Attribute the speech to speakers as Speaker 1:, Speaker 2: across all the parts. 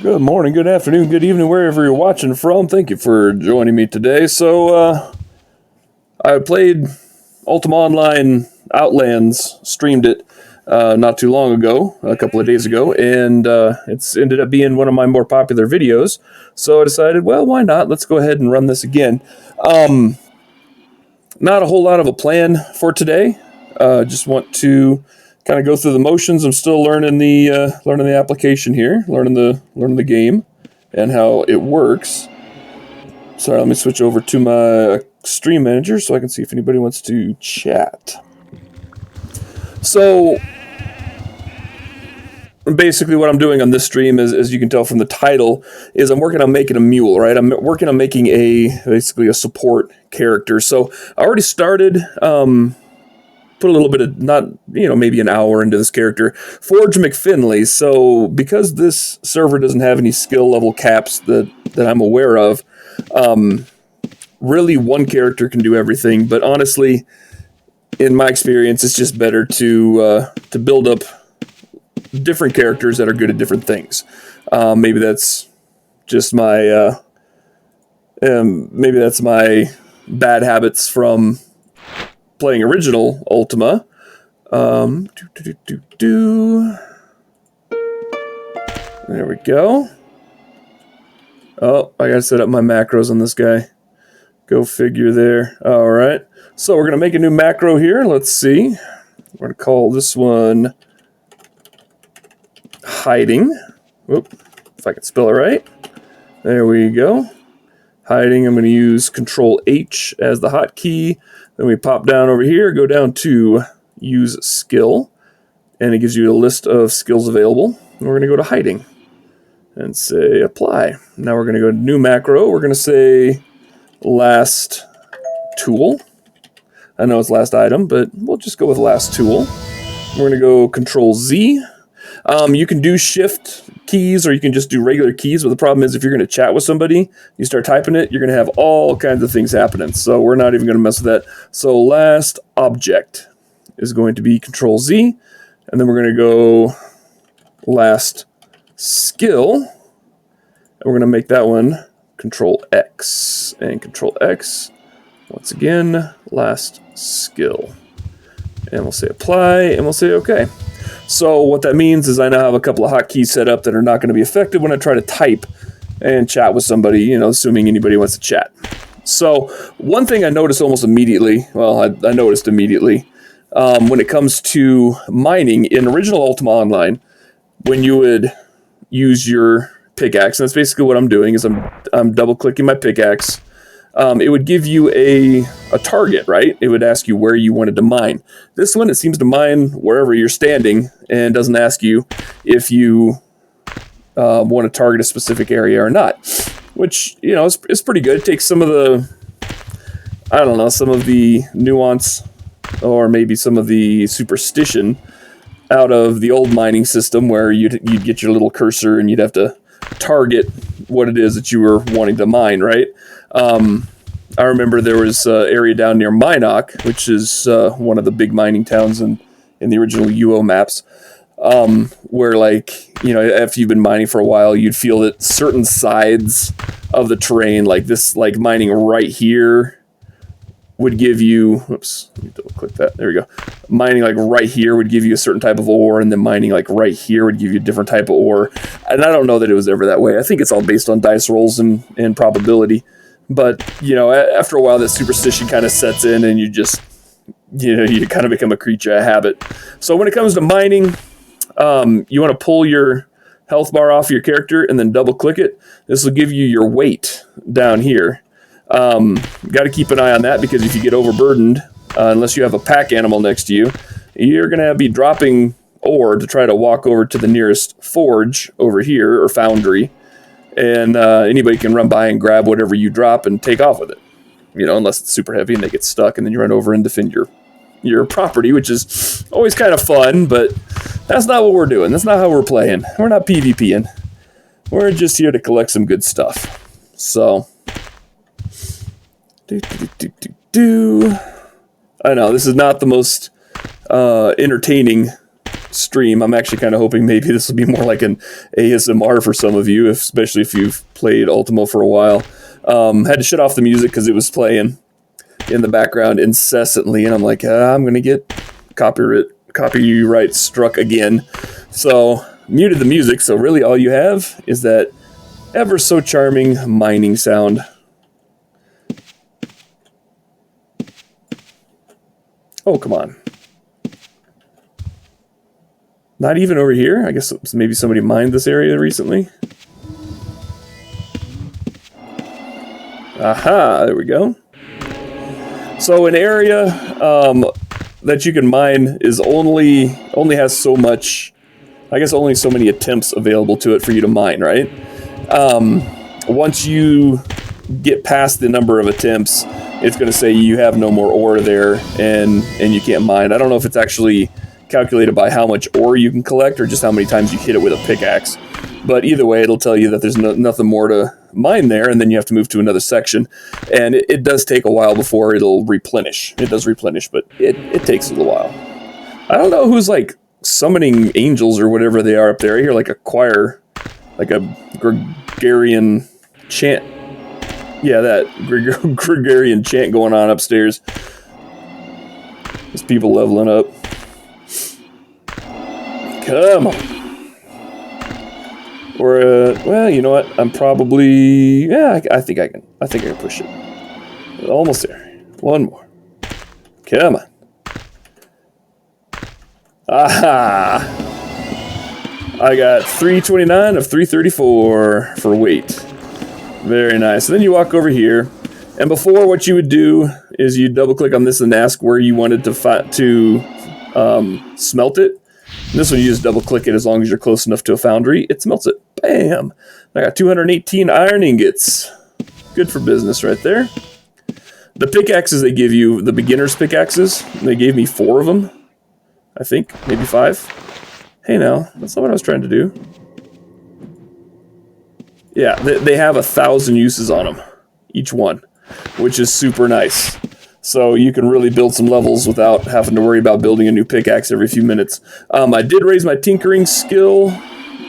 Speaker 1: Good morning, good afternoon, good evening, wherever you're watching from. Thank you for joining me today. So, I played Ultima Online Outlands, streamed it not too long ago, a couple of days ago, and it's ended up being one of my more popular videos. So I decided, well, why not? Let's go ahead and run this again. Not a whole lot of a plan for today. Just want to kind of go through the motions. I'm still learning the application here, learning the game and how it works. Sorry, let me switch over to my stream manager so I can see if anybody wants to chat. So basically what I'm doing on this stream is, as you can tell from the title, is I'm working on making a mule, right? I'm working on making basically a support character. So I already started, put a little bit of, not, maybe an hour into this character, Forge McFinley. So because this server doesn't have any skill level caps that I'm aware of, really one character can do everything. But honestly, in my experience, it's just better to build up different characters that are good at different things. Maybe that's just my bad habits from playing original Ultima. There we go. Oh, I gotta set up my macros on this guy. Go figure there. All right. So we're gonna make a new macro here. Let's see. We're gonna call this one hiding. Whoop, if I can spell it right. There we go. Hiding, I'm going to use Control H as the hotkey. Then we pop down over here, go down to use skill, and it gives you a list of skills available. And we're going to go to hiding and say apply. Now we're going to go to new macro. We're going to say last tool. I know it's last item, but we'll just go with last tool. We're going to go Control Z. You can do shift keys or you can just do regular keys, but the problem is if you're going to chat with somebody, you start typing it, you're going to have all kinds of things happening. So we're not even going to mess with that. So last object is going to be Control Z, and then we're going to go last skill, and we're going to make that one Control X, and Control X, once again, last skill. And we'll say apply, and we'll say okay. So what that means is I now have a couple of hotkeys set up that are not going to be affected when I try to type and chat with somebody, assuming anybody wants to chat. So one thing I noticed almost immediately, I noticed immediately, when it comes to mining in original Ultima Online, when you would use your pickaxe, and that's basically what I'm doing, is I'm double-clicking my pickaxe. It would give you a target, right? It would ask you where you wanted to mine. This one, it seems to mine wherever you're standing and doesn't ask you if you want to target a specific area or not, which, is pretty good. It takes some of the, some of the nuance or maybe some of the superstition out of the old mining system where you'd get your little cursor and you'd have to target what it is that you were wanting to mine, right? I remember there was an area down near Minok, which is one of the big mining towns in the original UO maps, where, after you've been mining for a while, you'd feel that certain sides of the terrain, like mining right here, would give you, whoops, let me double click that, there we go. Mining right here would give you a certain type of ore, and then mining right here would give you a different type of ore. And I don't know that it was ever that way. I think it's all based on dice rolls and probability. But, after a while, that superstition kind of sets in, and you just, you kind of become a creature of habit. So when it comes to mining, you want to pull your health bar off your character and then double click it. This will give you your weight down here. Got to keep an eye on that, because if you get overburdened, unless you have a pack animal next to you, you're going to be dropping ore to try to walk over to the nearest forge over here, or foundry, and anybody can run by and grab whatever you drop and take off with it, unless it's super heavy and they get stuck, and then you run over and defend your property, which is always kind of fun, but that's not what we're doing. That's not how we're playing. We're not PvPing. We're just here to collect some good stuff. So I know this is not the most entertaining stream. I'm actually kind of hoping maybe this will be more like an ASMR for some of you, especially if you've played Ultima for a while. Had to shut off the music because it was playing in the background incessantly, and I'm like, I'm going to get copyright struck again. So muted the music, so really all you have is that ever so charming mining sound. Oh, come on. Not even over here? I guess maybe somebody mined this area recently. Aha, there we go. So an area that you can mine is only has so much, I guess only so many attempts available to it for you to mine, right? Once you get past the number of attempts, it's going to say you have no more ore there and you can't mine. I don't know if it's actually calculated by how much ore you can collect or just how many times you hit it with a pickaxe. But either way, it'll tell you that there's nothing more to mine there, and then you have to move to another section. And it does take a while before it'll replenish. It does replenish, but it takes a little while. I don't know who's like summoning angels or whatever they are up there. I hear like a choir, like a Gregorian chant. Yeah, that Gregorian chant going on upstairs. There's people leveling up. Come on. Or, well, you know what? I'm probably... Yeah, I think I can push it. Almost there. One more. Come on. Aha! I got 329 of 334 for weight. Very nice. And then you walk over here. And before, what you would do is you double-click on this and ask where you wanted to smelt it. And this one, you just double-click it as long as you're close enough to a foundry. It smelts it. Bam! I got 218 iron ingots. Good for business right there. The pickaxes they give you, the beginner's pickaxes, they gave me 4 of them. I think. Maybe 5. Hey now, that's not what I was trying to do. Yeah, they have 1,000 uses on them. Each one. Which is super nice. So you can really build some levels without having to worry about building a new pickaxe every few minutes. I did raise my tinkering skill,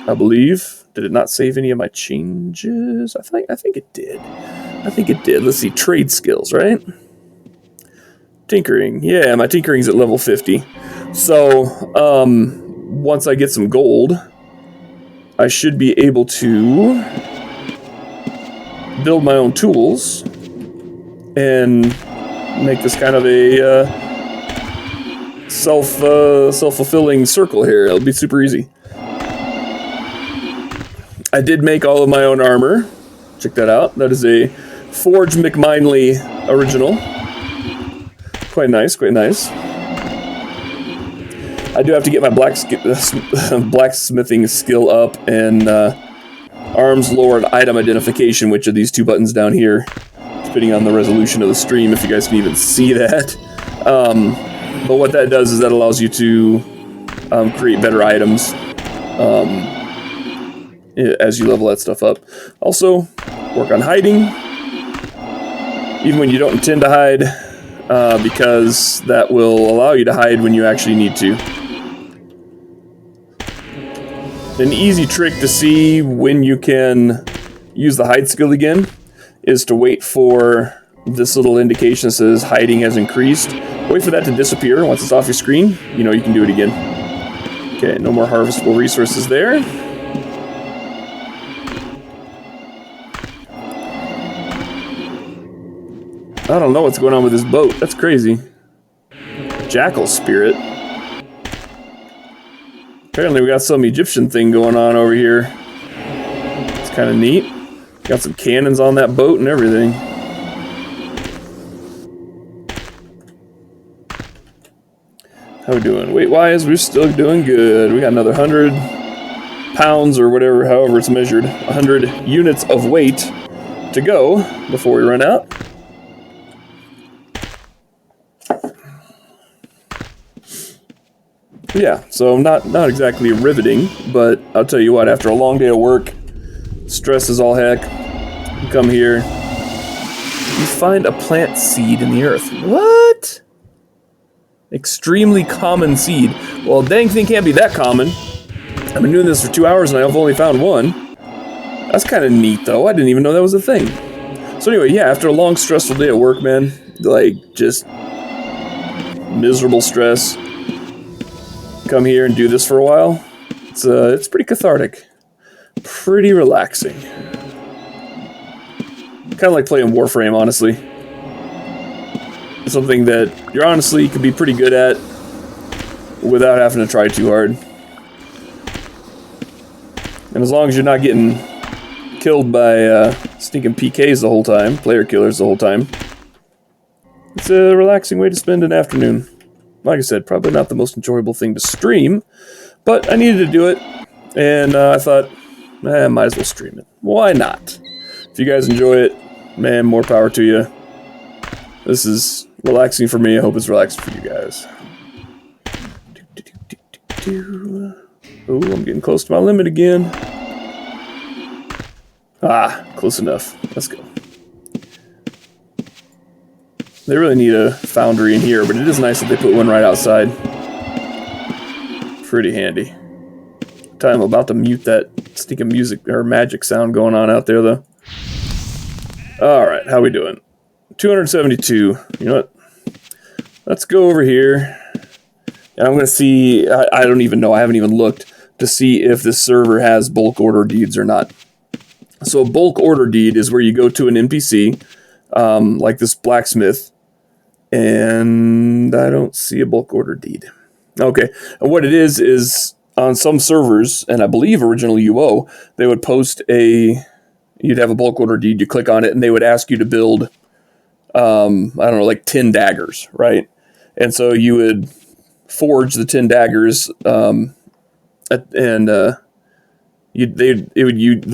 Speaker 1: I believe. Did it not save any of my changes? I think it did. I think it did. Let's see, trade skills, right? Tinkering. Yeah, my tinkering's at level 50. So, once I get some gold, I should be able to build my own tools and make this kind of a self-fulfilling circle here. It'll be super easy. I did make all of my own armor. Check that out. That is a Forge McMinley original. Quite nice, quite nice. I do have to get my blacksmithing skill up and arms lowered item identification, which are these 2 buttons down here, depending on the resolution of the stream, if you guys can even see that. But what that does is that allows you to create better items as you level that stuff up. Also, work on hiding, even when you don't intend to hide, because that will allow you to hide when you actually need to. An easy trick to see when you can use the hide skill again is to wait for this little indication that says hiding has increased. Wait for that to disappear. Once it's off your screen, you know you can do it again. Okay, no more harvestable resources there. I don't know what's going on with this boat. That's crazy. Jackal spirit. Apparently we got some Egyptian thing going on over here. It's kind of neat. Got some cannons on that boat and everything. How we doing? Weight-wise, we're still doing good. We got another 100 pounds or whatever, however it's measured. 100 units of weight to go before we run out. Yeah, so not exactly riveting, but I'll tell you what, after a long day of work, stress is all heck, you come here, you find a plant seed in the earth. What? Extremely common seed. Well, dang thing can't be that common. I've been doing this for 2 hours and I've only found one. That's kind of neat, though. I didn't even know that was a thing. So anyway, yeah, after a long, stressful day at work, man, like, just miserable stress, come here and do this for a while. It's pretty cathartic. Pretty relaxing. Kind of like playing Warframe, honestly. Something that you're honestly could be pretty good at without having to try too hard. And as long as you're not getting killed by stinking PKs the whole time, player killers the whole time, it's a relaxing way to spend an afternoon. Like I said, probably not the most enjoyable thing to stream, but I needed to do it, and I thought, might as well stream it. Why not? If you guys enjoy it, man, more power to you. This is relaxing for me. I hope it's relaxing for you guys. Oh, I'm getting close to my limit again. Ah, close enough. Let's go. They really need a foundry in here, but it is nice that they put one right outside. Pretty handy. I'm about to mute that stinking music or magic sound going on out there, though. Alright, how we doing? 272. You know what? Let's go over here. And I'm going to see... I don't even know. I haven't even looked to see if this server has bulk order deeds or not. So a bulk order deed is where you go to an NPC, like this blacksmith, and I don't see a bulk order deed. Okay, and what it is on some servers, and I believe original UO, they would post you'd have a bulk order deed, you click on it, and they would ask you to build, I don't know, like 10 daggers, right? And so you would forge the 10 daggers, the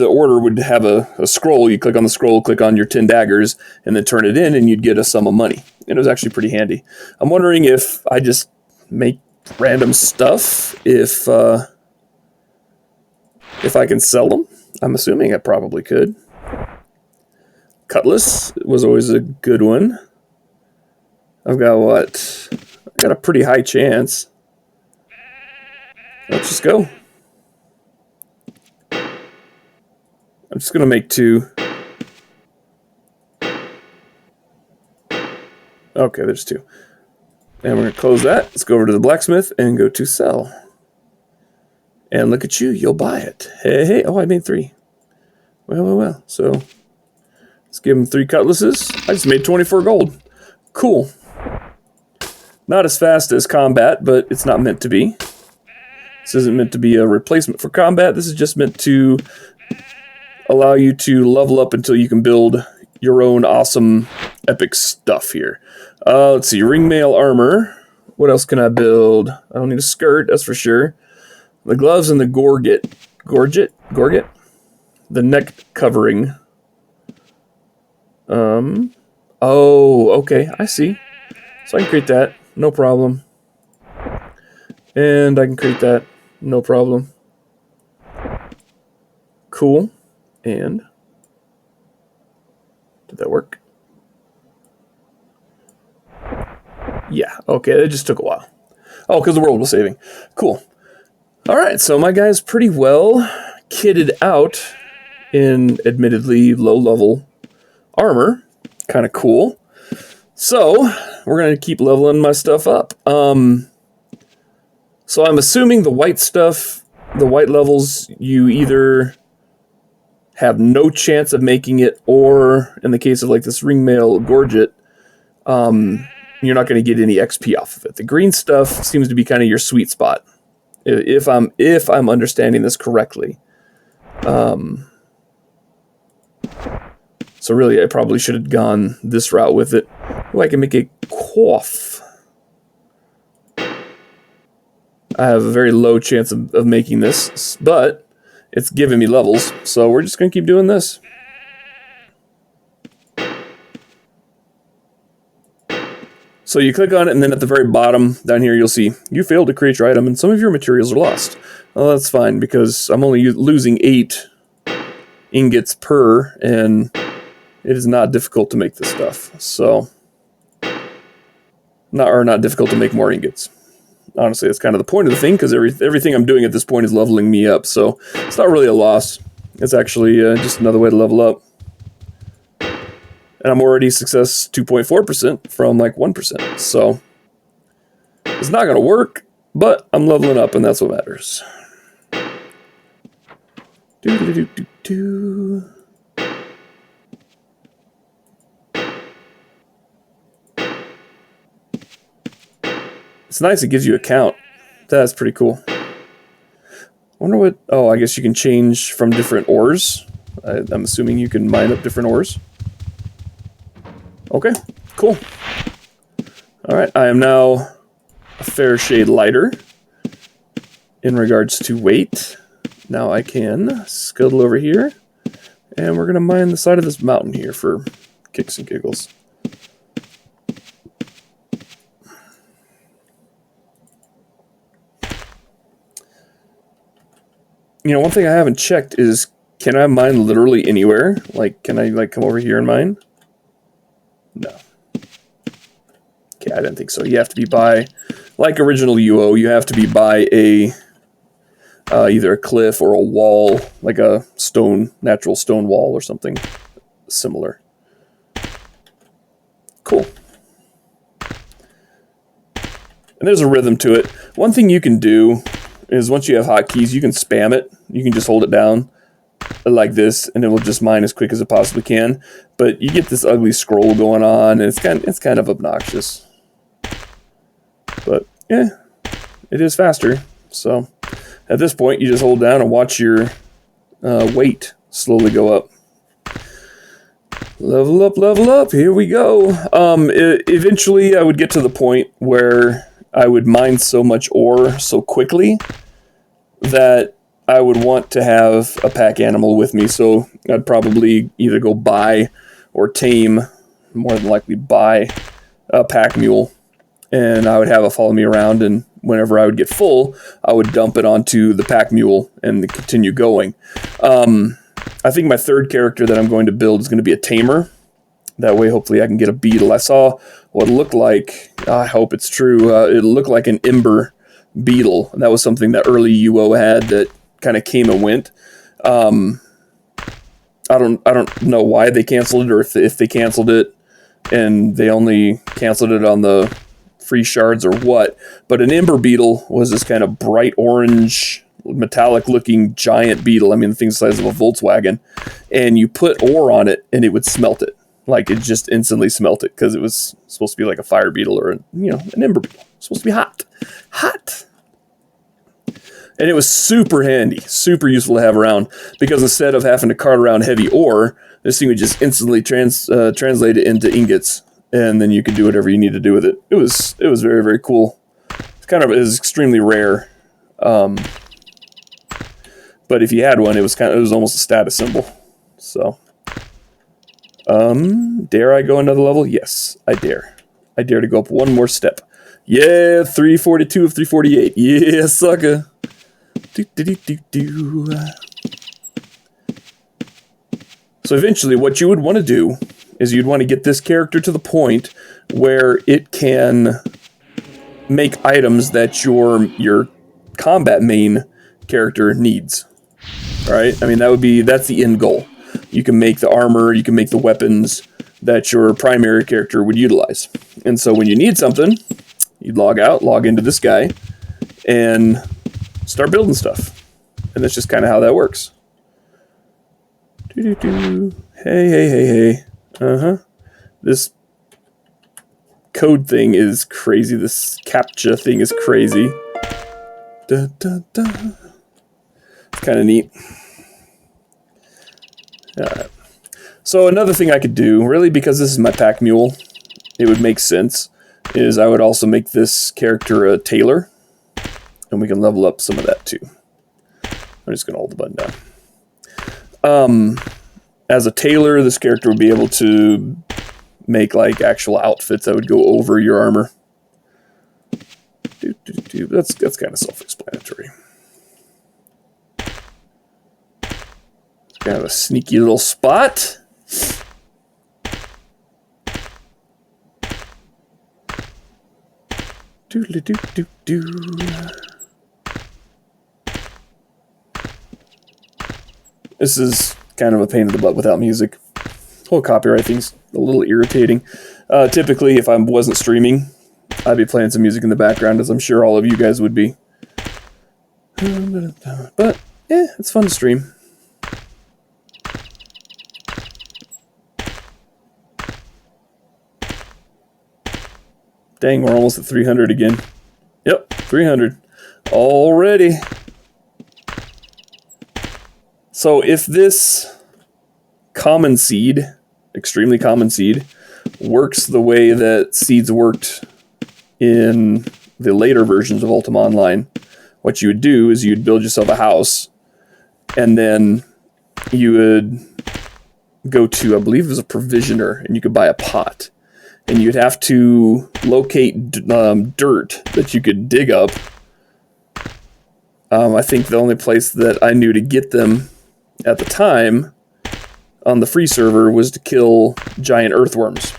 Speaker 1: order would have a scroll. You click on the scroll, click on your 10 daggers, and then turn it in, and you'd get a sum of money. And it was actually pretty handy. I'm wondering if I just make random stuff, if I can sell them. I'm assuming I probably could. Cutlass was always a good one. I've got what? I got a pretty high chance. Let's just go. I'm just going to make 2. Okay, there's 2. And we're going to close that. Let's go over to the blacksmith and go to sell. And look at you, you'll buy it. Hey, oh, I made 3. Well. So, let's give him 3 cutlasses. I just made 24 gold. Cool. Not as fast as combat, but it's not meant to be. This isn't meant to be a replacement for combat. This is just meant to allow you to level up until you can build your own awesome epic stuff here. Let's see, ringmail armor. What else can I build? I don't need a skirt, that's for sure. The gloves and the gorget. Gorget? The neck covering. Oh, okay, I see. So I can create that, no problem. And I can create that, no problem. Cool. And did that work? Yeah, okay, it just took a while. Oh, because the world was saving. Cool. Alright, so my guy's pretty well kitted out in admittedly low-level armor. Kind of cool. So, we're going to keep leveling my stuff up. So I'm assuming the white stuff, the white levels, you either have no chance of making it, or in the case of like this ringmail gorget, you're not going to get any XP off of it. The green stuff seems to be kind of your sweet spot, if I'm understanding this correctly. So really, I probably should have gone this route with it. Oh, I can make a coif. I have a very low chance of making this, but it's giving me levels, so we're just going to keep doing this. So you click on it, and then at the very bottom down here, you'll see, you failed to create your item, and some of your materials are lost. Well, that's fine, because I'm only losing 8 ingots per, and it is not difficult to make this stuff. So not difficult to make more ingots. Honestly, that's kind of the point of the thing, because everything I'm doing at this point is leveling me up, so it's not really a loss. It's actually just another way to level up. And I'm already success 2.4% from like 1%, so it's not going to work, but I'm leveling up, and that's what matters. Do-do-do-do-do. It's nice, it gives you a count. That's pretty cool. I wonder what... Oh, I guess you can change from different ores. I'm assuming you can mine up different ores. Okay, cool. Alright, I am now a fair shade lighter in regards to weight. Now I can scuttle over here, and we're going to mine the side of this mountain here for kicks and giggles. You know, one thing I haven't checked is, can I mine literally anywhere? Like, can I, like, come over here and mine? No. Okay, I didn't think so. You have to be by, like original UO, you have to be by a, either a cliff or a wall, like a natural stone wall or something similar. Cool. And there's a rhythm to it. One thing you can do is once you have hotkeys, you can spam it. You can just hold it down like this, and it will just mine as quick as it possibly can. But you get this ugly scroll going on, and it's kind of obnoxious. But yeah, it is faster. So at this point, you just hold down and watch your weight slowly go up. Level up, level up. Here we go. Eventually, I would get to the point where I would mine so much ore so quickly that I would want to have a pack animal with me. So I'd probably either go buy or tame, more than likely buy a pack mule, and I would have it follow me around, and whenever I would get full, I would dump it onto the pack mule and continue going. I think my third character that I'm going to build is going to be a tamer. That way, hopefully, I can get a beetle. I saw what looked like, I hope it's true, it looked like an ember beetle. And that was something that early UO had that kind of came and went. I don't know why they canceled it, or if they canceled it and they only canceled it on the free shards or what. But an ember beetle was this kind of bright orange, metallic looking giant beetle. I mean, the thing's the size of a Volkswagen. And you put ore on it and it would smelt it. Like, it just instantly smelt it, because it was supposed to be like a fire beetle or an ember beetle. It's supposed to be hot. And it was super handy, super useful to have around, because instead of having to cart around heavy ore, this thing would just instantly translate it into ingots, and then you could do whatever you need to do with it. It was very, very cool. It was extremely rare, but if you had one, it was almost a status symbol. So, dare I go another level? Yes, I dare. I dare to go up one more step. Yeah, 342 of 348. Yeah, sucker. So eventually what you would want to do is you'd want to get this character to the point where it can make items that your combat main character needs. Right? I mean, that's the end goal. You can make the armor, you can make the weapons that your primary character would utilize. And so when you need something, you'd log into this guy, and start building stuff. And that's just kind of how that works. Hey. This code thing is crazy. This CAPTCHA thing is crazy. It's kind of neat. Alright. So another thing I could do, really, because this is my pack mule, it would make sense, is I would also make this character a tailor. And we can level up some of that too. I'm just going to hold the button down. As a tailor, this character would be able to make like actual outfits that would go over your armor. That's kind of self-explanatory. Kind of a sneaky little spot. This is kind of a pain in the butt without music. Whole copyright thing's a little irritating. Typically, if I wasn't streaming, I'd be playing some music in the background, as I'm sure all of you guys would be. But, yeah, it's fun to stream. Dang, we're almost at 300 again. Yep, 300. Already. So if this common seed, extremely common seed, works the way that seeds worked in the later versions of Ultima Online, what you would do is you'd build yourself a house, and then you would go to, I believe it was a provisioner, and you could buy a pot. And you'd have to locate dirt that you could dig up. I think the only place that I knew to get them at the time on the free server was to kill giant earthworms.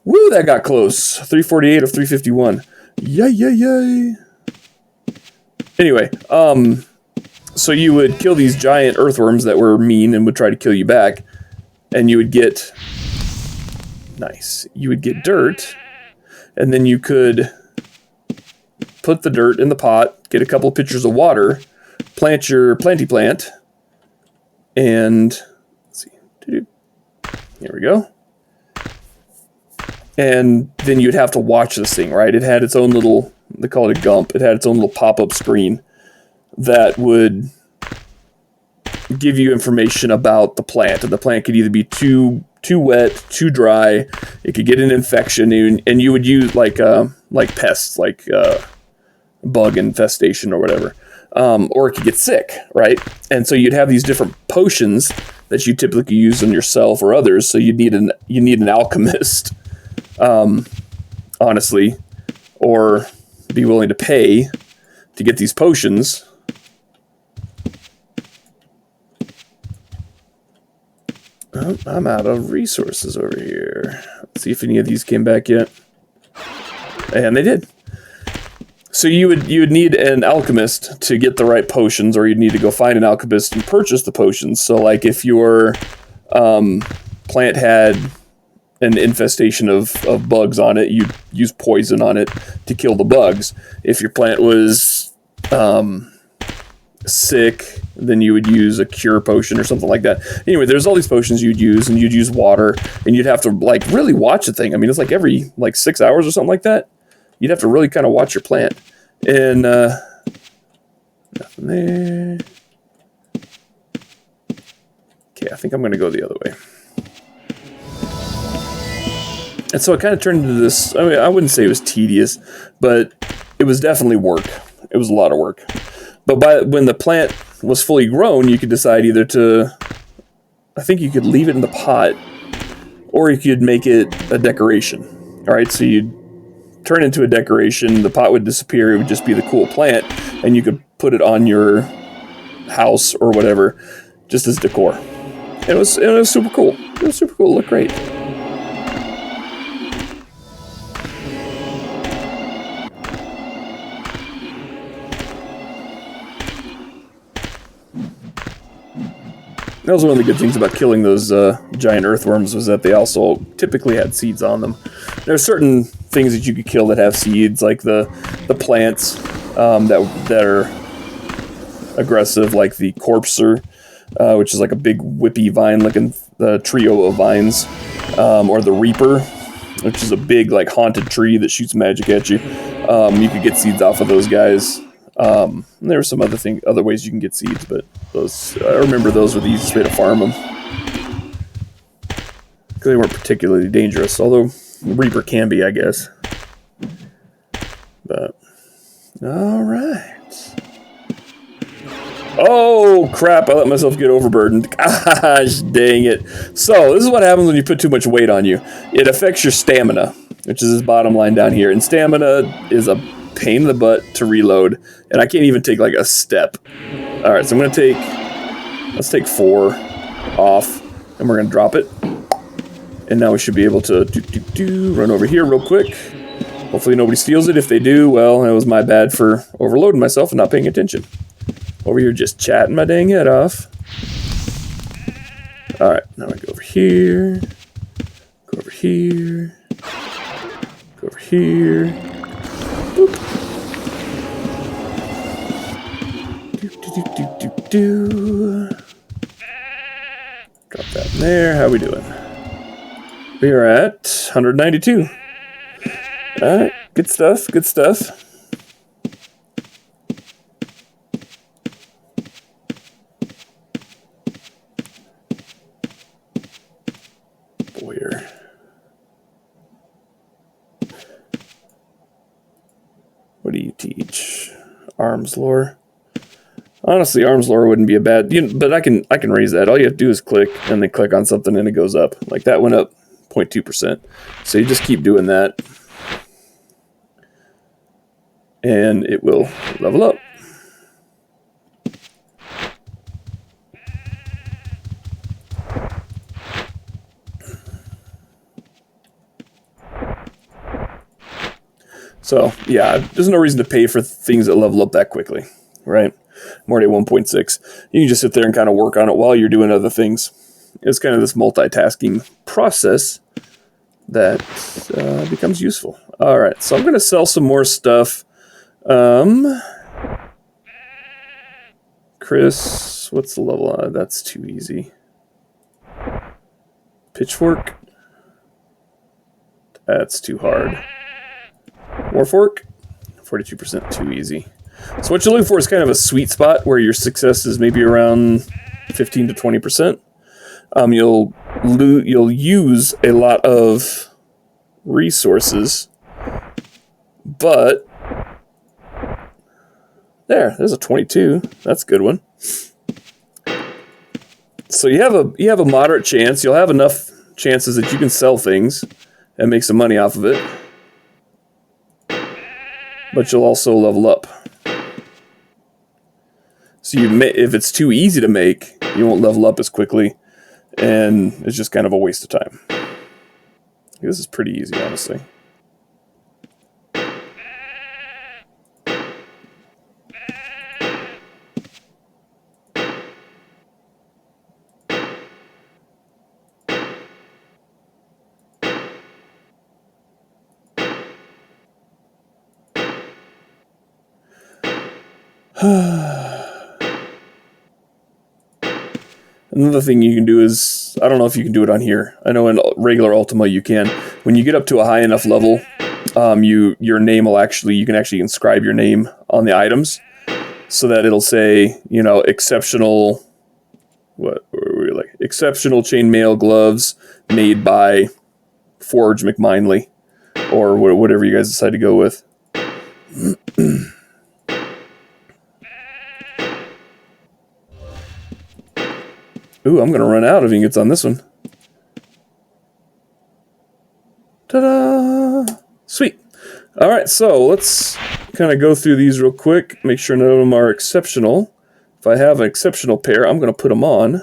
Speaker 1: Woo, that got close. 348 of 351. Yay. Anyway, so you would kill these giant earthworms that were mean and would try to kill you back, and you would get... Nice. You would get dirt, and then you could put the dirt in the pot, get a couple of pitchers of water, plant your planty plant, and let's see. Here we go. And then you'd have to watch this thing, right? It had its own little, they call it a gump. It had its own little pop-up screen that would give you information about the plant, and the plant could either be too wet, too dry. It could get an infection, and you would use like pests, like bug infestation or whatever, or it could get sick, right? And so you'd have these different potions that you typically use on yourself or others. So you need an alchemist, honestly, or be willing to pay to get these potions. Oh, I'm out of resources over here. Let's see if any of these came back yet. And they did. So you would need an alchemist to get the right potions, or you'd need to go find an alchemist and purchase the potions. So like if your plant had an infestation of bugs on it, you'd use poison on it to kill the bugs. If your plant was sick, then you would use a cure potion or something like that. Anyway, there's all these potions you'd use, and you'd use water, and you'd have to like really watch the thing. I mean, it's like every 6 hours or something like that. You'd have to really kind of watch your plant. And nothing there. Okay, I think I'm going to go the other way. And so it kind of turned into this, I mean, I wouldn't say it was tedious, but it was definitely work. It was a lot of work. But when the plant was fully grown, you could decide either to, I think you could leave it in the pot, or you could make it a decoration. All right, so you'd turn into a decoration, the pot would disappear, it would just be the cool plant, and you could put it on your house or whatever, just as decor. And it was super cool. It was super cool. It looked great. That was one of the good things about killing those giant earthworms, was that they also typically had seeds on them. There are certain things that you could kill that have seeds, like the plants that are aggressive, like the corpser, which is like a big whippy vine-looking trio of vines, or the reaper, which is a big like haunted tree that shoots magic at you. You could get seeds off of those guys. There were some other ways you can get seeds, but those, I remember those were the easiest way to farm them, because they weren't particularly dangerous, although Reaper can be, I guess. But, alright. Oh, crap, I let myself get overburdened. Gosh, dang it. So, this is what happens when you put too much weight on you. It affects your stamina, which is this bottom line down here, and stamina is a pain in the butt to reload, and I can't even take like a step. All right, so I'm gonna let's take 4 off, and we're gonna drop it, and now we should be able to run over here real quick, Hopefully nobody steals it. If they do, well, it was my bad for overloading myself and not paying attention. Over here just chatting my dang head off. Alright, now I go over here. Go over here. Go over here. Boop. Do. Drop that in there. How we doing? We are at 192. Alright, good stuff, good stuff. Boyer. What do you teach? Arms lore. Honestly, arms lore wouldn't be a bad, but I can raise that. All you have to do is click, and then click on something, and it goes up. Like that went up 0.2%. So you just keep doing that, and it will level up. So yeah, there's no reason to pay for things that level up that quickly, right? I'm already at 1.6. You can just sit there and kind of work on it while you're doing other things. It's kind of this multitasking process that becomes useful. All right, so I'm going to sell some more stuff. Chris, what's the level on? That's too easy. Pitchfork. That's too hard. Warfork. 42% too easy. So what you're looking for is kind of a sweet spot where your success is maybe around 15 to 20%. You'll use a lot of resources, but there's a 22. That's a good one. So you have a moderate chance. You'll have enough chances that you can sell things and make some money off of it, but you'll also level up. So if it's too easy to make, you won't level up as quickly, and it's just kind of a waste of time. This is pretty easy, honestly. Another thing you can do is, I don't know if you can do it on here. I know in regular Ultima you can. When you get up to a high enough level, your name will you can actually inscribe your name on the items, so that it'll say, exceptional, exceptional chainmail gloves made by Forge McMindley, or whatever you guys decide to go with. Ooh, I'm going to run out of ingots on this one. Ta-da! Sweet. All right, so let's kind of go through these real quick. Make sure none of them are exceptional. If I have an exceptional pair, I'm going to put them on.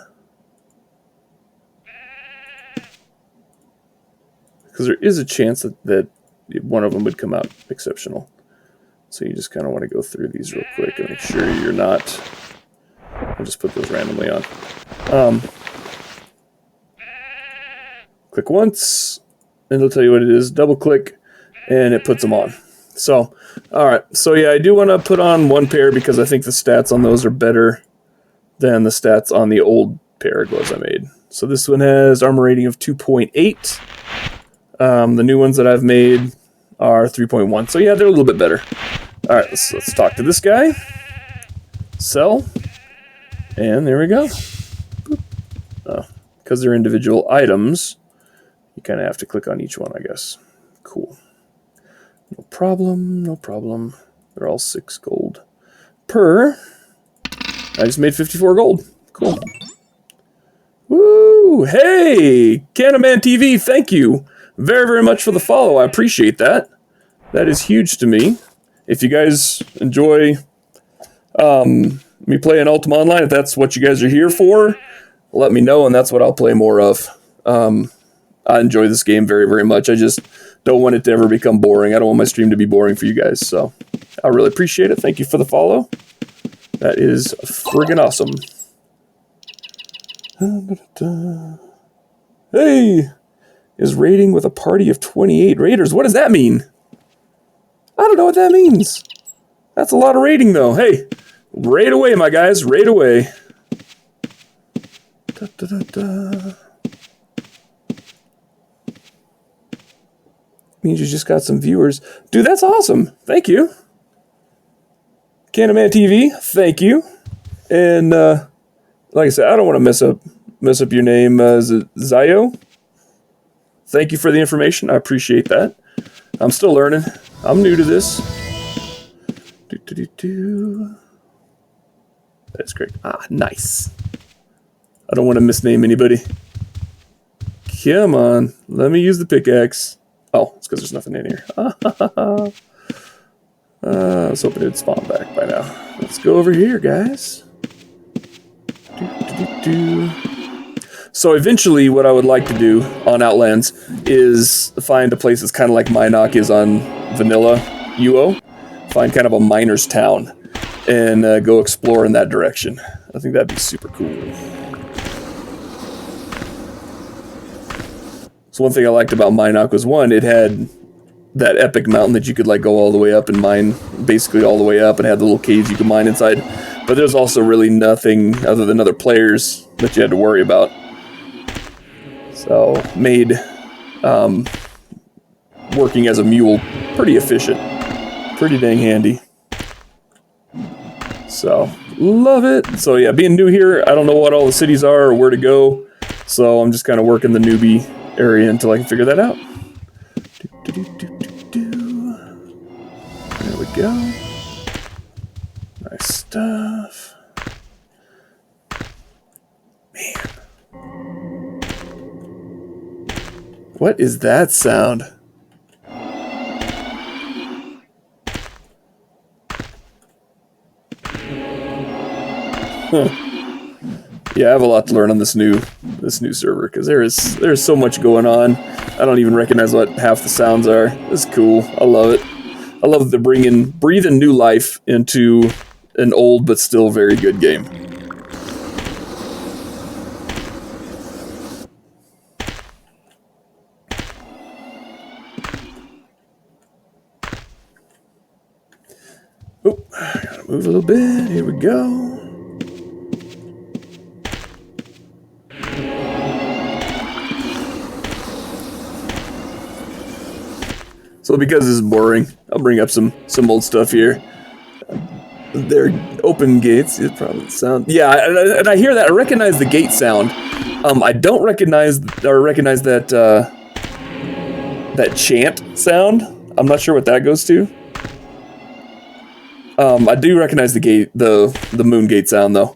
Speaker 1: Because there is a chance that one of them would come out exceptional. So you just kind of want to go through these real quick and make sure you're not... I'll just put those randomly on. Click once, and it'll tell you what it is. Double click, and it puts them on. So, all right. So yeah, I do want to put on one pair because I think the stats on those are better than the stats on the old pair of gloves I made. So this one has armor rating of 2.8. The new ones that I've made are 3.1. So yeah, they're a little bit better. All right, let's talk to this guy. Sell. And there we go. Because they're individual items, you kind of have to click on each one, I guess. Cool. No problem, no problem. They're all 6 gold per. I just made 54 gold. Cool. Woo! Hey! Canaman TV, thank you very, very much for the follow. I appreciate that. That is huge to me. If you guys enjoy me playing Ultima Online, if that's what you guys are here for, let me know, and that's what I'll play more of. I enjoy this game very, very much. I just don't want it to ever become boring. I don't want my stream to be boring for you guys, so I really appreciate it. Thank you for the follow. That is friggin' awesome. Hey, is raiding with a party of 28 raiders. What does that mean? I don't know what that means. That's a lot of raiding, though. Hey, raid away, my guys. Raid away. Da, da, da, da. Means you just got some viewers. Dude, that's awesome. Thank you. Candyman TV, thank you. And like I said, I don't want to mess up your name, Zio. Thank you for the information. I appreciate that. I'm still learning. I'm new to this. That's great. Ah, nice. I don't want to misname anybody. Come on. Let me use the pickaxe. Oh, it's because there's nothing in here. I was hoping it'd spawn back by now. Let's go over here, guys. So eventually what I would like to do on Outlands is find a place that's kind of like Minok is on vanilla UO. Find kind of a miner's town and go explore in that direction. I think that'd be super cool. So one thing I liked about Minok was, one, it had that epic mountain that you could like go all the way up and mine basically all the way up, and had the little caves you could mine inside. But there's also really nothing other than other players that you had to worry about. So made working as a mule pretty efficient, pretty dang handy. So love it. So yeah, being new here, I don't know what all the cities are or where to go. So I'm just kind of working the newbie area until I can figure that out. There we go. Nice stuff. Man. What is that sound? Huh. Yeah, I have a lot to learn on this new server, because there's so much going on. I don't even recognize what half the sounds are. It's cool. I love it. I love that they're breathing new life into an old but still very good game. Oh, gotta move a little bit. Here we go. So because this is boring, I'll bring up some old stuff here. They're open gates. It probably sound. Yeah, and I hear that. I recognize the gate sound. I don't recognize that that chant sound. I'm not sure what that goes to. I do recognize the gate, the moon gate sound though.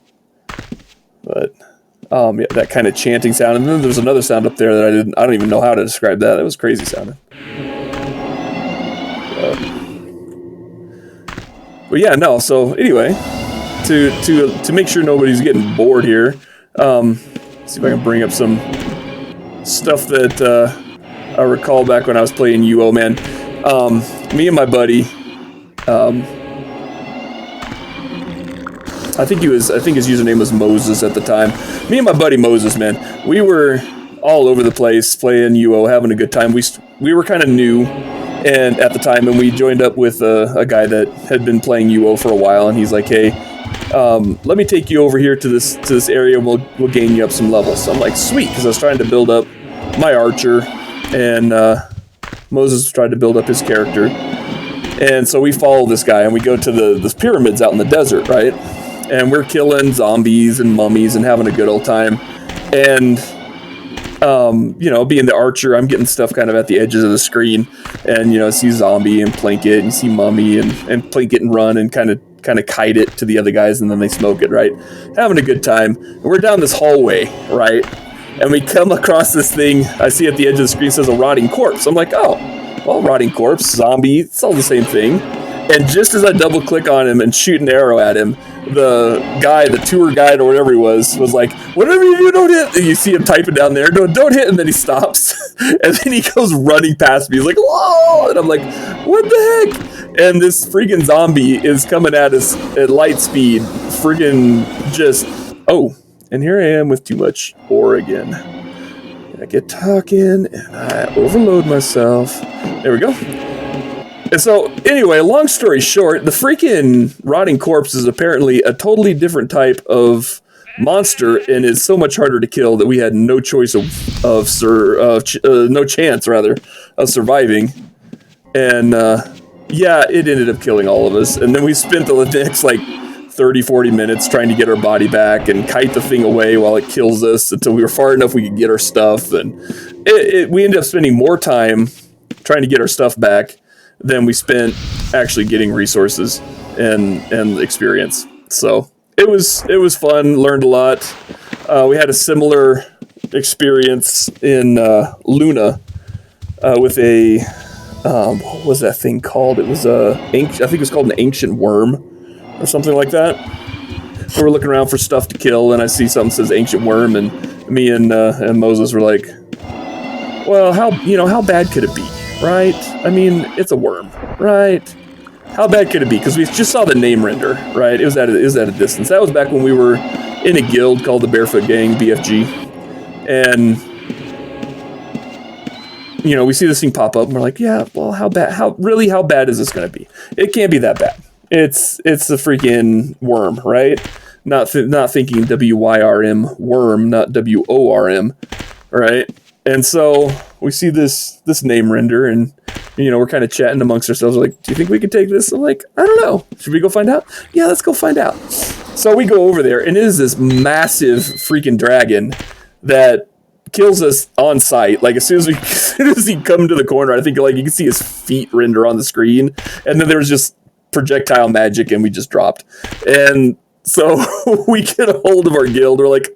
Speaker 1: But yeah, that kind of chanting sound. And then there's another sound up there that I don't even know how to describe that. That was crazy sounding. But yeah, no. So anyway, to make sure nobody's getting bored here, see if I can bring up some stuff that I recall back when I was playing UO. Man, me and my buddy, I think his username was Moses at the time. Me and my buddy Moses, man, we were all over the place playing UO, having a good time. We were kind of new. And at the time, and we joined up with a guy that had been playing UO for a while, and he's like, "Hey, let me take you over here to this area, and we'll gain you up some levels." So I'm like, "Sweet," because I was trying to build up my archer, and Moses tried to build up his character, and so we follow this guy, and we go to the pyramids out in the desert, right? And we're killing zombies and mummies and having a good old time, and you know, being the archer, I'm getting stuff kind of at the edges of the screen, and you know, see zombie and plank it, and see mummy and plank it and run and kind of kite it to the other guys, and then they smoke it, right? Having a good time. And we're down this hallway, right? And we come across this thing. I see at the edge of the screen says a rotting corpse. I'm like, oh, well, rotting corpse, zombie, it's all the same thing. And just as I double click on him and shoot an arrow at him, the guy, the tour guide or whatever he was like, whatever you do, don't hit. And you see him typing down there, don't hit. And then he stops. And then he goes running past me. He's like, whoa. And I'm like, what the heck? And this freaking zombie is coming at us at light speed. Friggin' just, oh, and here I am with too much ore again. I get talking and I overload myself. There we go. And so, anyway, long story short, the freaking rotting corpse is apparently a totally different type of monster and is so much harder to kill that we had no choice no chance of surviving. And yeah, it ended up killing all of us. And then we spent the next like 30, 40 minutes trying to get our body back and kite the thing away while it kills us until we were far enough we could get our stuff. And we ended up spending more time trying to get our stuff back than we spent actually getting resources and experience. So it was fun, learned a lot. We had a similar experience in Luna with a what was that thing called? It was I think it was called an ancient worm or something like that. We were looking around for stuff to kill, and I see something that says ancient worm, and me and Moses were like, well, how bad could it be? Right? I mean, it's a worm, right? How bad could it be? Because we just saw the name render, right? It was at a distance. That was back when we were in a guild called the Barefoot Gang, BFG. And, we see this thing pop up, and we're like, yeah, well, how bad is this going to be? It can't be that bad. It's a freaking worm, right? Not thinking W-Y-R-M, worm, not W-O-R-M, right? And so we see this name render, and we're kind of chatting amongst ourselves. We're like, do you think we could take this? I'm like, I don't know. Should we go find out? Yeah, let's go find out. So we go over there, and it is this massive freaking dragon that kills us on sight. Like as soon as he come to the corner, I think like you can see his feet render on the screen, and then there was just projectile magic, and we just dropped. And so we get a hold of our guild. We're like,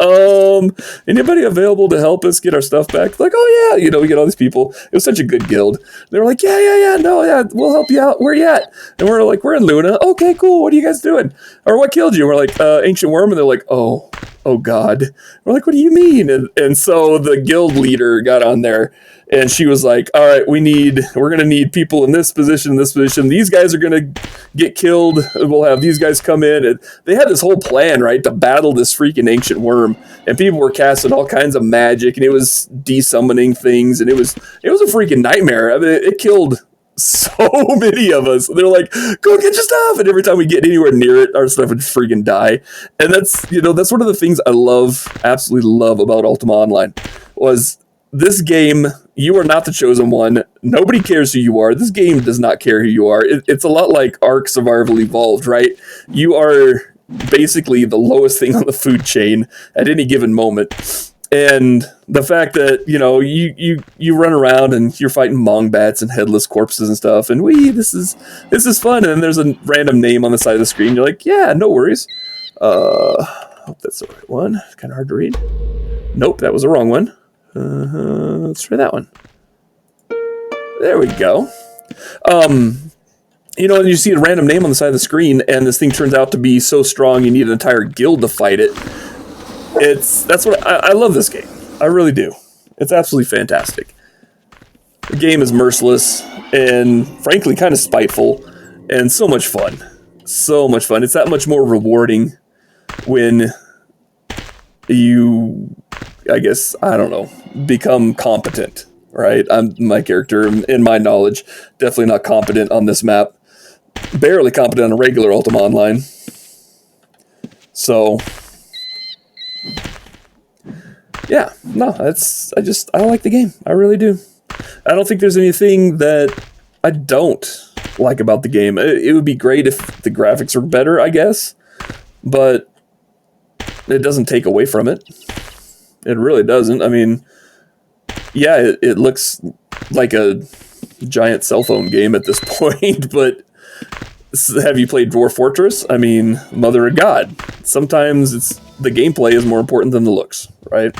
Speaker 1: anybody available to help us get our stuff back? Like, oh yeah, we get all these people. It was such a good guild. They were like, yeah, we'll help you out. Where you at? And we're like, we're in Luna. Okay, cool. What are you guys doing? Or what killed you? And we're like, ancient worm. And they're like, oh God. We're like, what do you mean? And so the guild leader got on there, and she was like, all right, we're going to need people in this position. These guys are going to get killed. We'll have these guys come in. And they had this whole plan, right, to battle this freaking ancient worm. And people were casting all kinds of magic, and it was desummoning things. And it was a freaking nightmare. I mean, it killed so many of us. They're like, go get your stuff. And every time we get anywhere near it, our stuff would freaking die. And that's one of the things I absolutely love about Ultima Online was this game. You are not the chosen one. Nobody cares who you are. This game does not care who you are. It's a lot like Ark Survival Evolved, right? You are basically the lowest thing on the food chain at any given moment. And the fact that, you run around and you're fighting mongbats and headless corpses and stuff, and this is fun. And then there's a random name on the side of the screen. You're like, yeah, no worries. Hope that's the right one. It's kind of hard to read. Nope, that was the wrong one. Let's try that one. There we go. And you see a random name on the side of the screen, and this thing turns out to be so strong you need an entire guild to fight it. That's what I love this game. I really do. It's absolutely fantastic. The game is merciless and frankly kind of spiteful and so much fun. So much fun. It's that much more rewarding when you, I guess, I don't know, become competent, right? My character, in my knowledge, definitely not competent on this map. Barely competent on a regular Ultima Online. So yeah, no, I like the game. I really do. I don't think there's anything that I don't like about the game. It would be great if the graphics were better, I guess, but it doesn't take away from it. It really doesn't. I mean, yeah, it looks like a giant cell phone game at this point, but have you played Dwarf Fortress? I mean, Mother of God. Sometimes the gameplay is more important than the looks, right?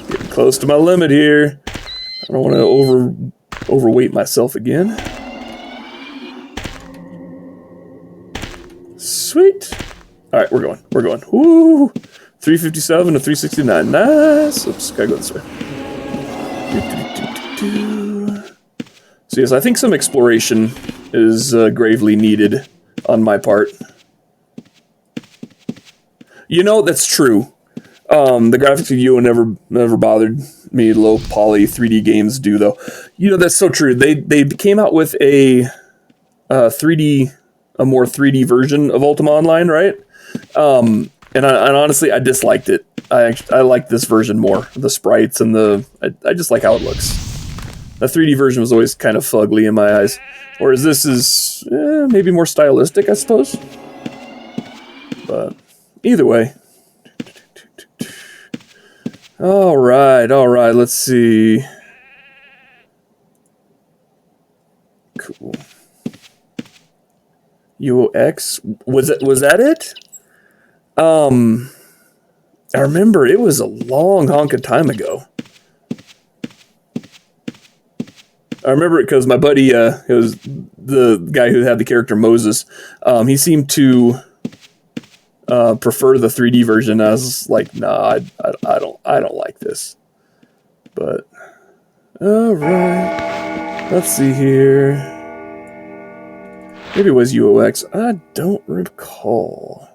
Speaker 1: Getting close to my limit here. I don't want to overweight myself again. Sweet. All right, we're going. Woo! 357 to 369. Nice. Oops, gotta go this way. So yes, I think some exploration is gravely needed on my part. You know, that's true. The graphics of Yu never bothered me. Low poly 3D games do, though. You know, that's so true. They came out with a more 3D version of Ultima Online, right? And honestly, I disliked it. I like this version more. The sprites and I just like how it looks. The 3D version was always kind of fugly in my eyes, whereas this is maybe more stylistic, I suppose. But either way. All right. Let's see. Cool. UX, was that it? I remember it was a long honk of time ago. I remember it because my buddy, it was the guy who had the character Moses. He seemed to prefer the 3D version. I was like, nah, I don't like this. But all right, let's see here. Maybe it was UX. I don't recall.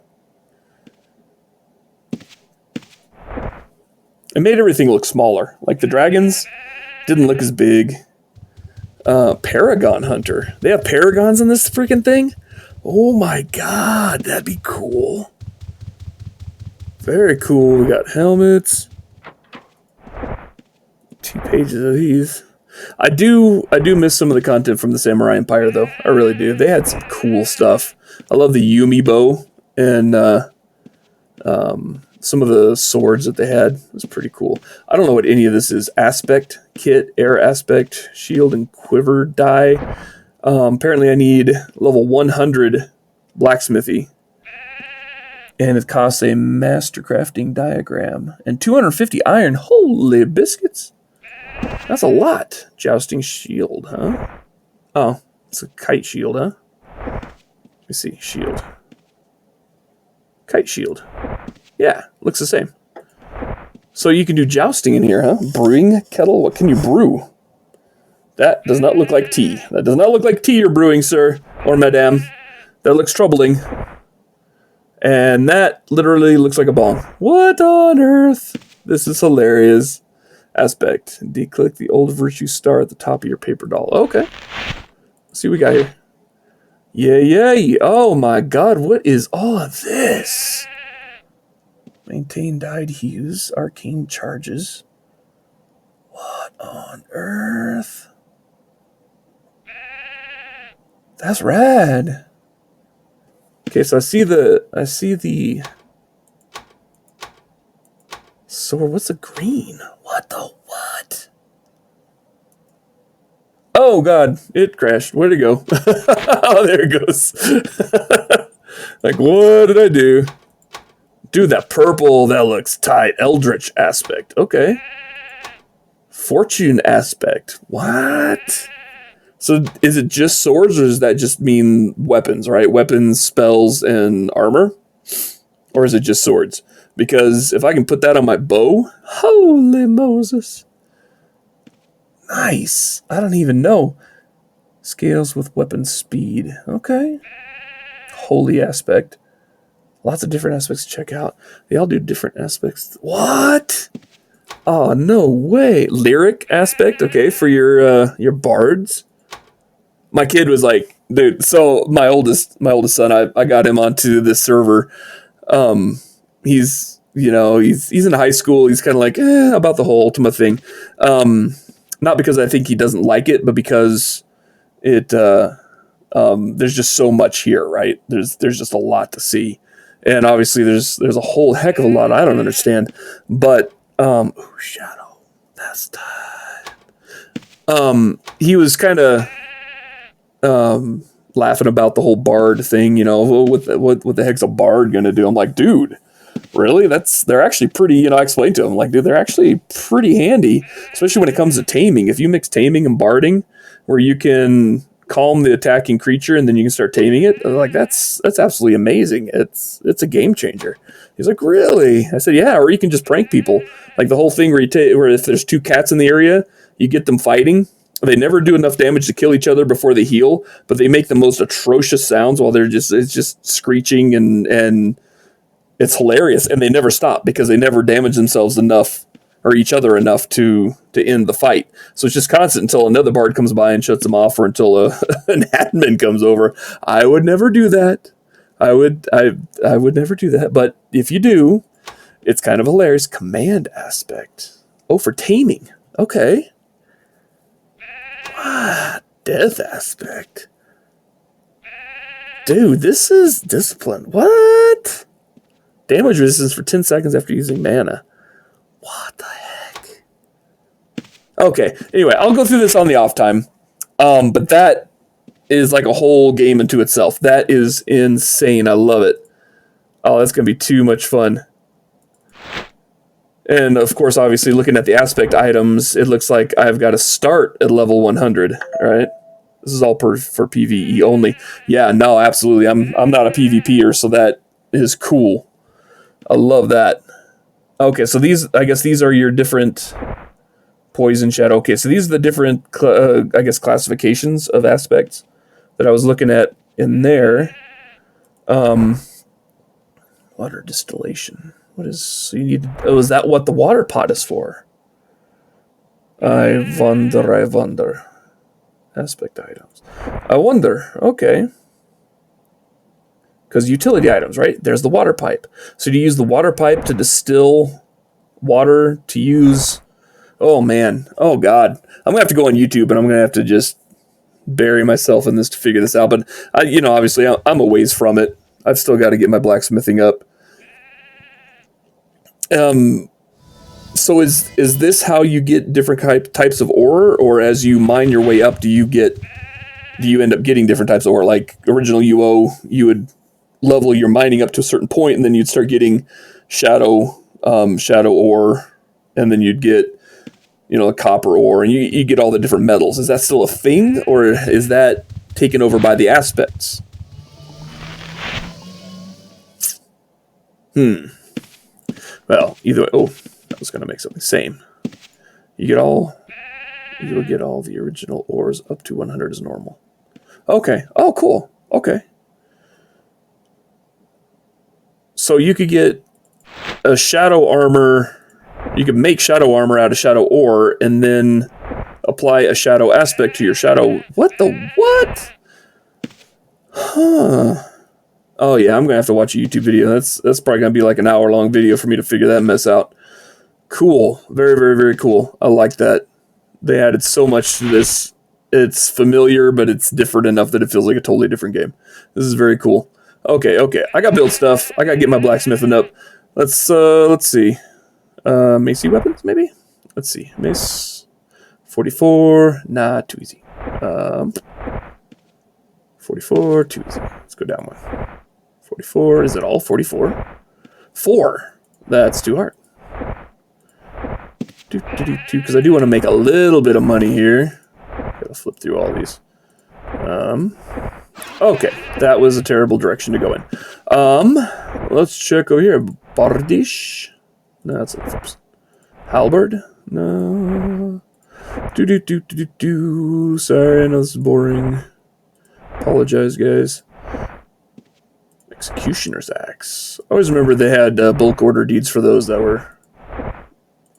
Speaker 1: It made everything look smaller. Like the dragons didn't look as big. Paragon Hunter. They have paragons in this freaking thing? Oh my god, that'd be cool. Very cool. We got helmets. 2 pages of these. I do miss some of the content from the Samurai Empire, though. I really do. They had some cool stuff. I love the Yumi bow and some of the swords that they had. It was pretty cool. I don't know what any of this is. Aspect kit, air aspect, shield, and quiver die. Apparently I need level 100 blacksmithy. And it costs a master crafting diagram. And 250 iron. Holy biscuits. That's a lot. Jousting shield, huh? Oh, it's a kite shield, huh? Let me see. Shield. Kite shield. Yeah, looks the same. So you can do jousting in here, huh? Brewing kettle? What can you brew? That does not look like tea. That does not look like tea you're brewing, sir. Or madame. That looks troubling. And that literally looks like a bomb. What on earth? This is hilarious. Aspect. Declick the old virtue star at the top of your paper doll. Okay. Let's see what we got here. Yeah. Oh my god, what is all of this? Maintain dyed hues, arcane charges. What on earth? That's rad. Okay, so I see the sword. What's the green? What the what? Oh god, it crashed. Where'd it go? Oh, there it goes. Like, what did I do? Dude, that purple, that looks tight. Eldritch aspect. Okay. Fortune aspect. What? So is it just swords, or does that just mean weapons, right? Weapons, spells, and armor? Or is it just swords? Because if I can put that on my bow, holy Moses. Nice. I don't even know. Scales with weapon speed. Okay. Holy aspect. Lots of different aspects to check out. They all do different aspects. What? Oh, no way. Lyric aspect, okay, for your bards. My kid was like, dude, so my oldest son, I got him onto this server. He's in high school. He's kind of like, about the whole Ultima thing. Not because I think he doesn't like it, but because it, there's just so much here, right? There's just a lot to see. And obviously there's a whole heck of a lot I don't understand. But, shadow, that's tight. He was kind of, laughing about the whole bard thing, what the heck's a bard gonna do? I'm like, dude, really? They're actually pretty, I explained to him, like, dude, they're actually pretty handy, especially when it comes to taming. If you mix taming and barding, where you can calm the attacking creature and then you can start taming it. Like, that's absolutely amazing. It's a game changer. He's like, really? I said, yeah. Or you can just prank people. Like the whole thing where if there's two cats in the area, you get them fighting. They never do enough damage to kill each other before they heal, but they make the most atrocious sounds while it's just screeching, and it's hilarious. And they never stop because they never damage themselves enough or each other enough to end the fight. So it's just constant until another bard comes by and shuts them off, or until an admin comes over. I would never do that. I would never do that. But if you do, it's kind of hilarious. Command aspect. Oh, for taming. Okay. Death aspect. Dude, this is discipline. What? Damage resistance for 10 seconds after using mana. What the heck? Okay, anyway, I'll go through this on the off time. But that is like a whole game into itself. That is insane. I love it. Oh, that's going to be too much fun. And of course, obviously, looking at the aspect items, it looks like I've got to start at level 100, right? This is all for PvE only. Yeah, no, absolutely. I'm not a PvPer, so that is cool. I love that. Okay, so I guess these are your different poison shadow. Okay, so these are the different, I guess, classifications of aspects that I was looking at in there. Water distillation. What is, so you need, oh, is that what the water pot is for? I wonder. Aspect items. I wonder, okay. Because utility items, right? There's the water pipe. So do you use the water pipe to distill water to use? Oh, man. Oh, God. I'm going to have to go on YouTube, and I'm going to have to just bury myself in this to figure this out. But, obviously, I'm a ways from it. I've still got to get my blacksmithing up. So is this how you get different types of ore, or as you mine your way up, do you end up getting different types of ore? Like original UO, you would level your mining up to a certain point, and then you'd start getting shadow ore, and then you'd get a copper ore, and you get all the different metals. Is that still a thing, or is that taken over by the aspects? Well, either way. Oh, I was going to make something. Same. You will get all the original ores up to 100 as normal. Okay. Oh, cool. Okay. So you could get a shadow armor. You could make shadow armor out of shadow ore and then apply a shadow aspect to your shadow. What? Huh. Oh yeah, I'm gonna have to watch a YouTube video. That's probably gonna be like an hour-long video for me to figure that mess out. Cool. Very, very, very cool. I like that. They added so much to this. It's familiar, but it's different enough that it feels like a totally different game. This is very cool. Okay. I got build stuff. I gotta get my blacksmithing up. Let's see. Mace weapons, maybe? Let's see. Mace 44. Nah, too easy. 44, too easy. Let's go down one. 44. Is it all 44? 4. That's too hard. Because I do want to make a little bit of money here. Gotta flip through all these. Okay, that was a terrible direction to go in. Let's check over here. Bardish. No, that's not the first. Halberd. No. Sorry, I know this is boring. Apologize, guys. Executioner's Axe. I always remember they had bulk order deeds for those that were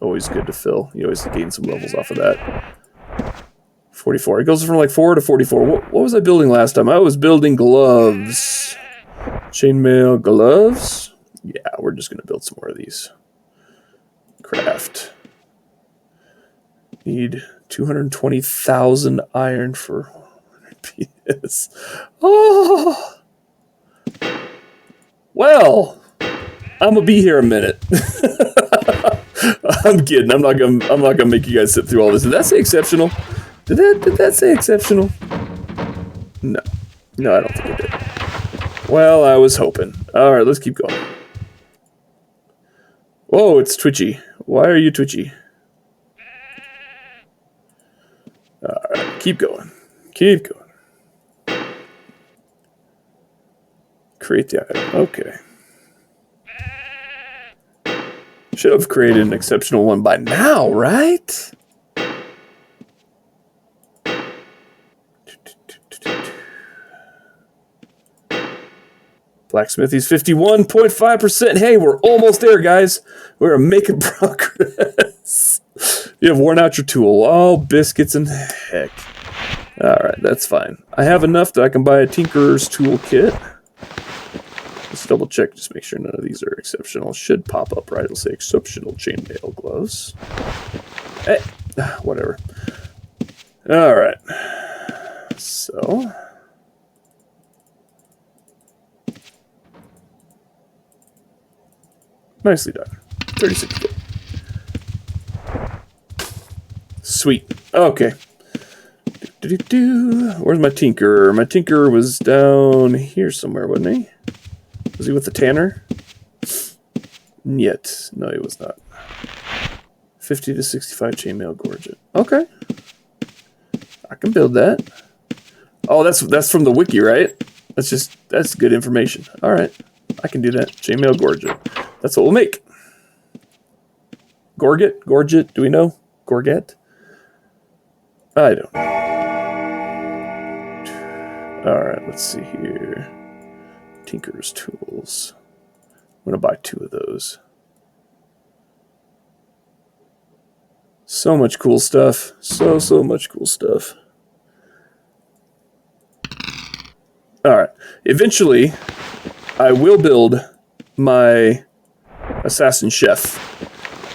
Speaker 1: always good to fill. You always gain some levels off of that. 44. It goes from like 4 to 44. What was I building last time? I was building gloves. Chainmail gloves. Yeah, we're just going to build some more of these. Craft. Need 220,000 iron for 100 PS. Oh! Well, I'm gonna be here a minute. I'm kidding. I'm not gonna make you guys sit through all this. Did that say exceptional? Did that say exceptional? No, I don't think it did. Well, I was hoping. All right, let's keep going. Whoa, it's twitchy. Why are you twitchy? All right, keep going. Keep going. Create the item. Okay. Should have created an exceptional one by now, right? Blacksmithy's 51.5%. Hey, we're almost there, guys. We're making progress. You have worn out your tool. Oh, biscuits and heck. Alright, that's fine. I have enough that I can buy a Tinkerer's Toolkit. Let's double check, just make sure none of these are exceptional. Should pop up, right? It'll say exceptional chainmail gloves. Hey, whatever. Alright. So... nicely done. 36 gold. Sweet. Okay. Where's my tinkerer? My tinkerer was down here somewhere, wasn't he? Was he with the tanner? Yet. No, he was not. 50 to 65 chainmail gorget. Okay. I can build that. Oh, that's from the wiki, right? That's good information. Alright. I can do that. Chainmail gorget. That's what we'll make. Gorget? Gorget? Do we know? Gorget? I don't know. Alright, let's see here. Tinker's Tools. I'm going to buy 2 of those. So much cool stuff. So much cool stuff. Alright. Eventually, I will build my assassin chef.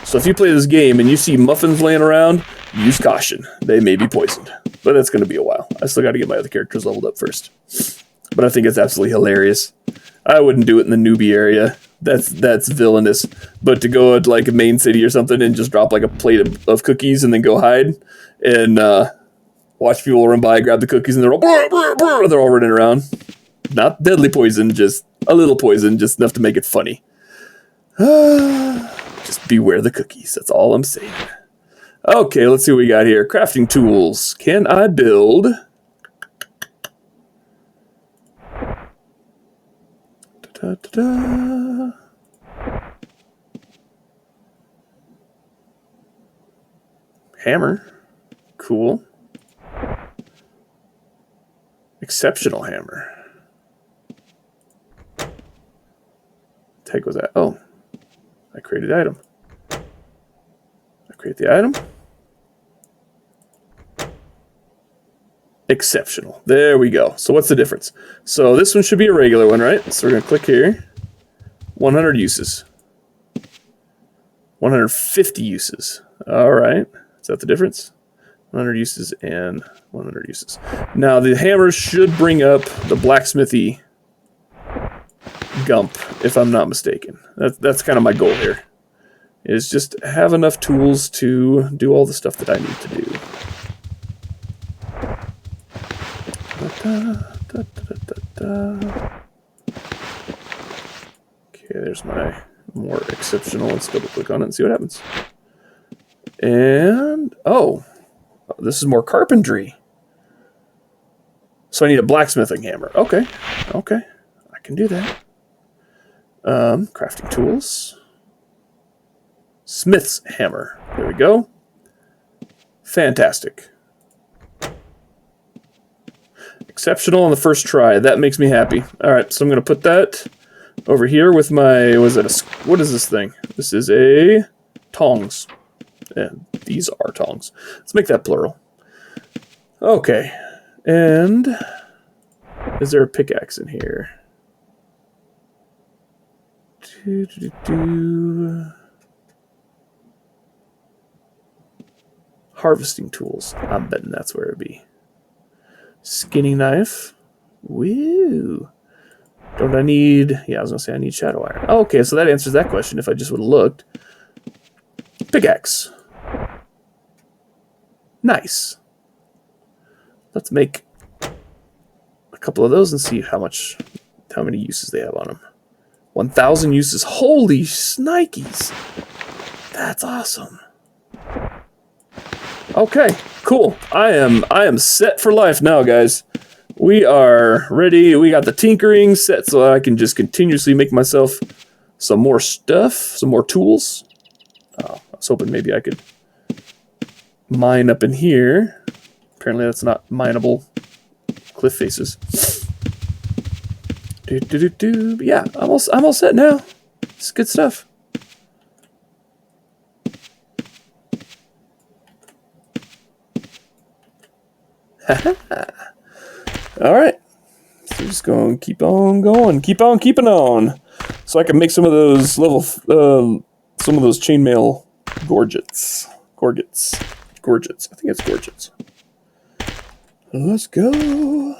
Speaker 1: So if you play this game and you see muffins laying around, use caution. They may be poisoned. But that's going to be a while. I still got to get my other characters leveled up first. But I think it's absolutely hilarious. I wouldn't do it in the newbie area. That's villainous. But to go to like a main city or something and just drop like a plate of cookies and then go hide and watch people run by, grab the cookies, and they're all running around. Not deadly poison, just a little poison, just enough to make it funny. Just beware the cookies. That's all I'm saying. Okay, let's see what we got here. Crafting tools. Can I build... hammer. Cool. Exceptional hammer. What the heck was that? Oh. I created the item. I create the item. Exceptional. There we go. So what's the difference? So this one should be a regular one, right? So we're going to click here. 100 uses. 150 uses. All right. Is that the difference? 100 uses and 100 uses. Now the hammer should bring up the blacksmithy gump, if I'm not mistaken. That's kind of my goal here. Is just have enough tools to do all the stuff that I need to do. Okay, there's my more exceptional. Let's double click on it and see what happens. And, oh, this is more carpentry. So I need a blacksmithing hammer. Okay, I can do that. Crafting tools. Smith's hammer. There we go. Fantastic. Exceptional on the first try. That makes me happy. Alright, so I'm going to put that over here with my... what is this thing? This is a... tongs. Yeah, these are tongs. Let's make that plural. Okay. And... is there a pickaxe in here? Harvesting tools. I'm betting that's where it'd be. Skinning knife. Woo. Don't I need... yeah, I was going to say I need shadow iron. Oh, okay, so that answers that question if I just would have looked. Pickaxe. Nice. Let's make a couple of those and see how many uses they have on them. 1,000 uses. Holy snikes. That's awesome. Okay. Cool. I am set for life now, guys. We are ready. We got the tinkering set so I can just continuously make myself some more stuff, some more tools. Oh, I was hoping maybe I could mine up in here. Apparently that's not mineable cliff faces. But yeah, I'm all set now. It's good stuff. All right. So just going, keep on going, keep on keeping on, so I can make some of those some of those chainmail gorgets. I think it's gorgets. Let's go.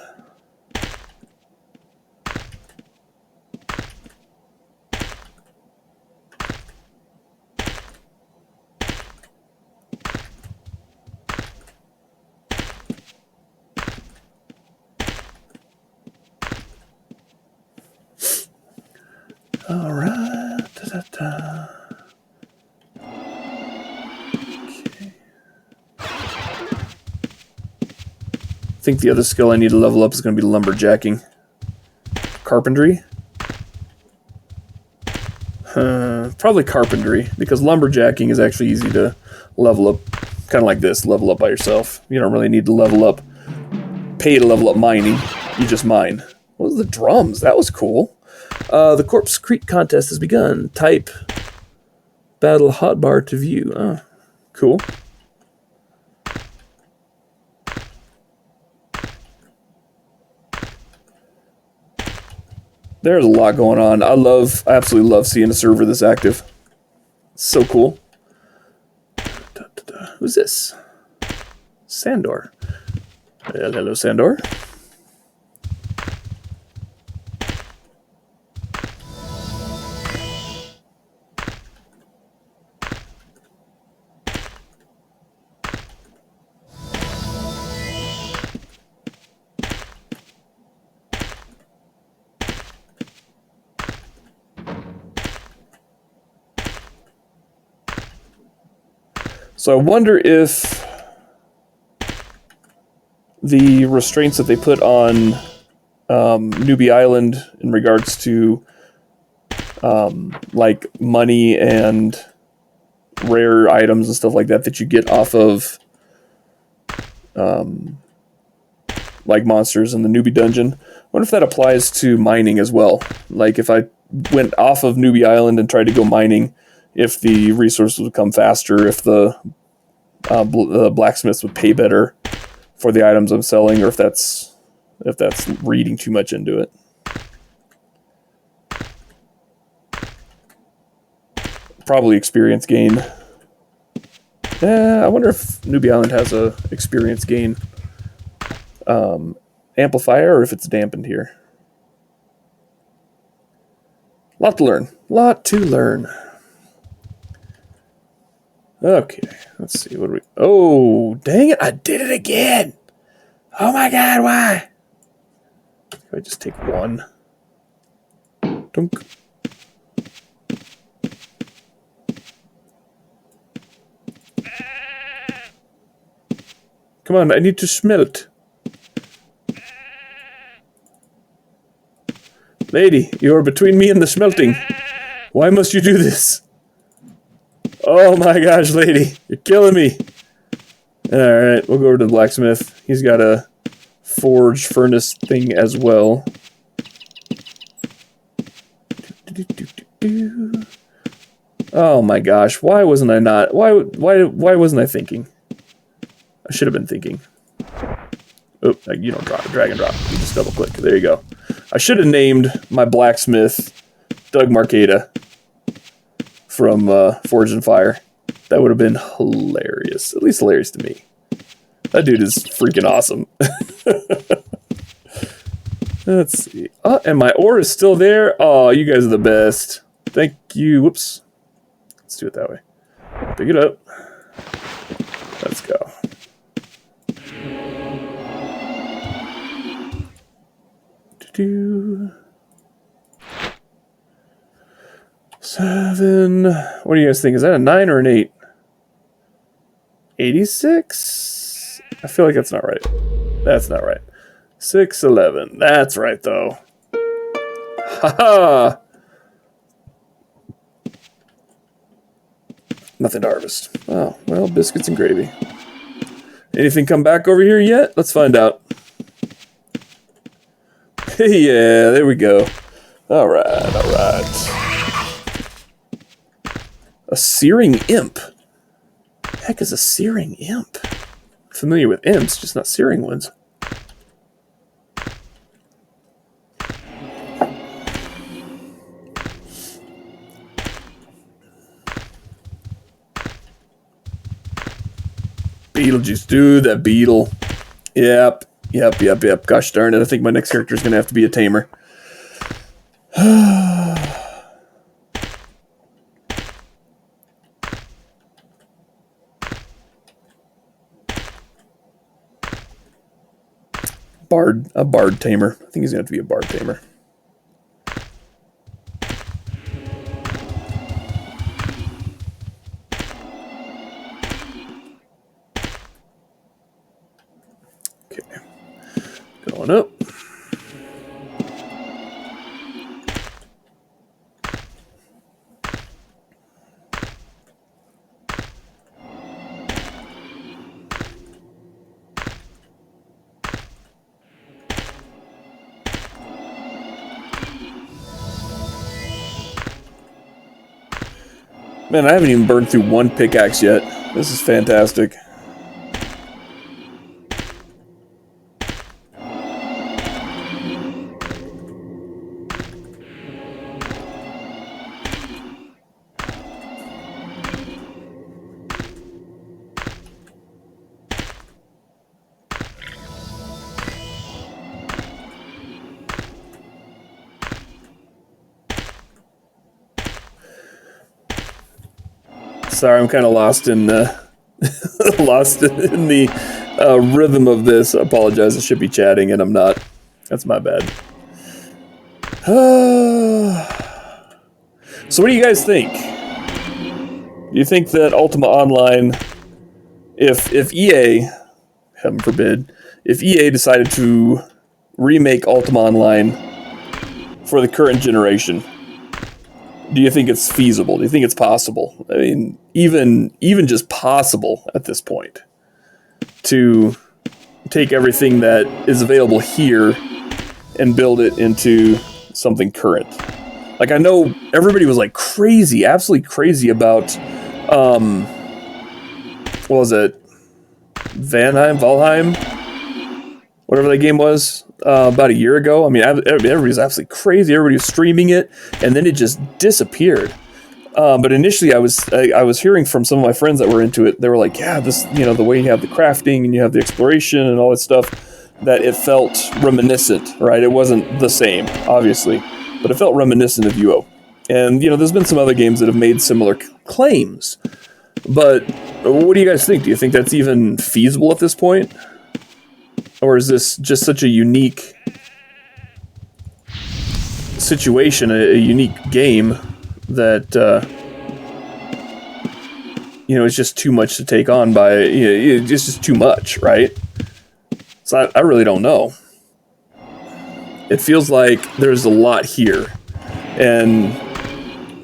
Speaker 1: All right. Okay. I think the other skill I need to level up is going to be lumberjacking. Carpentry? Probably carpentry, because lumberjacking is actually easy to level up. Kind of like this, level up by yourself. You don't really need to level up, pay to level up mining. You just mine. What was the drums? That was cool. The Corpse Creek contest has begun. Type battle hotbar to view. Oh, cool. There's a lot going on. I absolutely love seeing a server this active. It's so cool. Who's this? Sandor. Hello, Sandor. So I wonder if the restraints that they put on Newbie Island in regards to like money and rare items and stuff like that you get off of like monsters in the Newbie dungeon. I wonder if that applies to mining as well. Like if I went off of Newbie Island and tried to go mining, if the resources would come faster, if the blacksmiths would pay better for the items I'm selling, or if that's reading too much into it. Probably experience gain. I wonder if Newbie Island has a experience gain amplifier, or if it's dampened here. Lot to learn. Okay, let's see. What do we... Oh, dang it! I did it again! Oh my god, why? If I just take one. Dunk. Come on, I need to smelt. Lady, you are between me and the smelting. Why must you do this? Oh my gosh, lady. You're killing me. Alright, we'll go over to the blacksmith. He's got a forge furnace thing as well. Oh my gosh, why wasn't I not... Why wasn't I thinking? I should have been thinking. Oh, you don't drag and drop. You just double click. There you go. I should have named my blacksmith Doug Marcada from Forge and Fire. That would have been hilarious. At least hilarious to me. That dude is freaking awesome. Let's see. Oh, and my ore is still there. Oh, you guys are the best. Thank you. Whoops. Let's do it that way. Pick it up. Let's go. Seven. What do you guys think? Is that a 9 or an 8? 86? I feel like that's not right. That's not right. 611. That's right, though. Haha! Nothing to harvest. Oh, well, biscuits and gravy. Anything come back over here yet? Let's find out. Yeah, there we go. Alright, alright. A searing imp. Heck is a searing imp? Familiar with imps, just not searing ones. Beetlejuice, dude, that beetle. Yep. Gosh darn it, I think my next character is going to have to be a tamer. A bard tamer. I think he's going to have to be a bard tamer. Okay. Going up. Man, I haven't even burned through one pickaxe yet. This is fantastic. Sorry, I'm kind of lost in lost in the rhythm of this. I apologize. I should be chatting, and I'm not. That's my bad. So, what do you guys think? Do you think that Ultima Online, if EA, heaven forbid, if EA decided to remake Ultima Online for the current generation, do you think it's feasible? Do you think it's possible? I mean, even just possible at this point to take everything that is available here and build it into something current. Like, I know everybody was like crazy, absolutely crazy about, what was it? Valheim? Whatever that game was. About a year ago. I mean, everybody's absolutely crazy. Everybody was streaming it, and then it just disappeared. But initially, I was hearing from some of my friends that were into it. They were like, "Yeah, this, the way you have the crafting and you have the exploration and all that stuff, that it felt reminiscent, right? It wasn't the same, obviously, but it felt reminiscent of UO." And there's been some other games that have made similar claims. But what do you guys think? Do you think that's even feasible at this point? Or is this just such a unique situation, a unique game that, it's just too much to take on by, it's just too much, right? So I really don't know. It feels like there's a lot here. And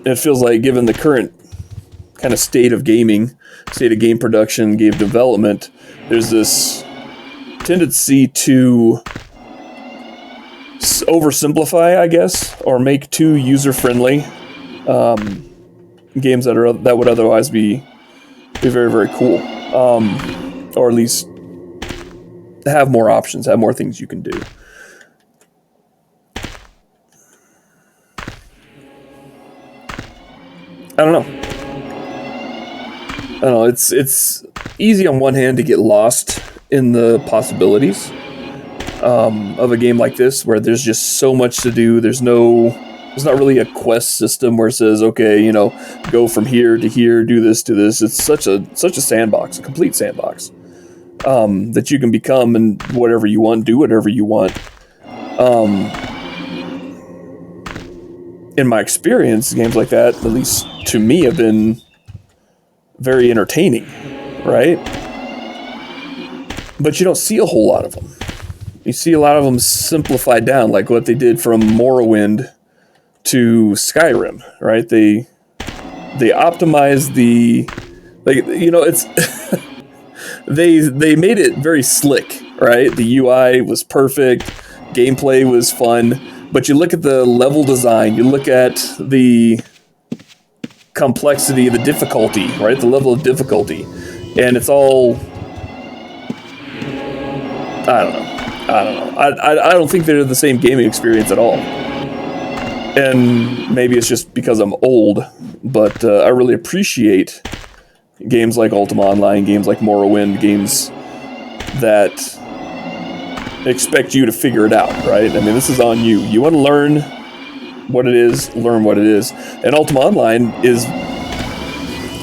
Speaker 1: it feels like, given the current kind of state of game production, game development, there's this tendency to oversimplify, I guess, or make too user-friendly games that would otherwise be very, very cool, or at least have more options, have more things you can do. I don't know. It's easy on one hand to get lost in the possibilities of a game like this, where there's just so much to do. There's not really a quest system where it says, okay, go from here to here, do this to this. It's such a sandbox, a complete sandbox, that you can become and whatever you want, do whatever you want. In my experience, games like that, at least to me, have been very entertaining, right? but you don't see a whole lot of them. You see a lot of them simplified down, like what they did from Morrowind to Skyrim, right? They optimized the, like, you know, it's they made it very slick, right? The UI was perfect, gameplay was fun, but you look at the level design, you look at the complexity, the difficulty, right? The level of difficulty, and it's all, I don't know. I don't think they're the same gaming experience at all. And maybe it's just because I'm old, but I really appreciate games like Ultima Online, games like Morrowind, games that expect you to figure it out, right? I mean, this is on you. You want to learn what it is, learn what it is. And Ultima Online is...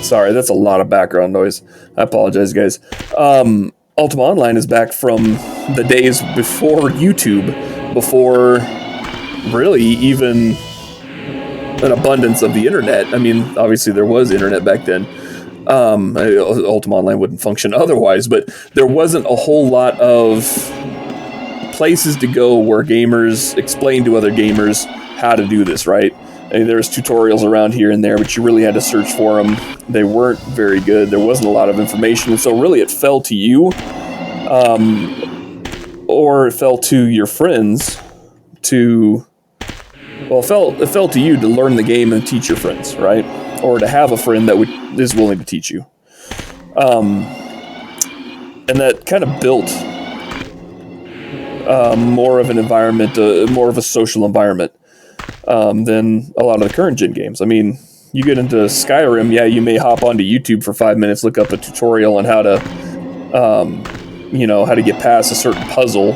Speaker 1: Sorry, that's a lot of background noise. I apologize, guys. Ultima Online is back from the days before YouTube, before really even an abundance of the internet. I mean, obviously there was internet back then. Ultima Online wouldn't function otherwise, but there wasn't a whole lot of places to go where gamers explain to other gamers how to do this, right? I mean, there's tutorials around here and there, but you really had to search for them. They weren't very good. There wasn't a lot of information, and so really it fell to you, or it fell to your friends to... Well, it fell to you to learn the game and teach your friends, right? Or to have a friend that is willing to teach you. And that kind of built more of an environment, more of a social environment than a lot of the current gen games. I mean, you get into Skyrim, yeah, you may hop onto YouTube for 5 minutes, look up a tutorial on how to, how to get past a certain puzzle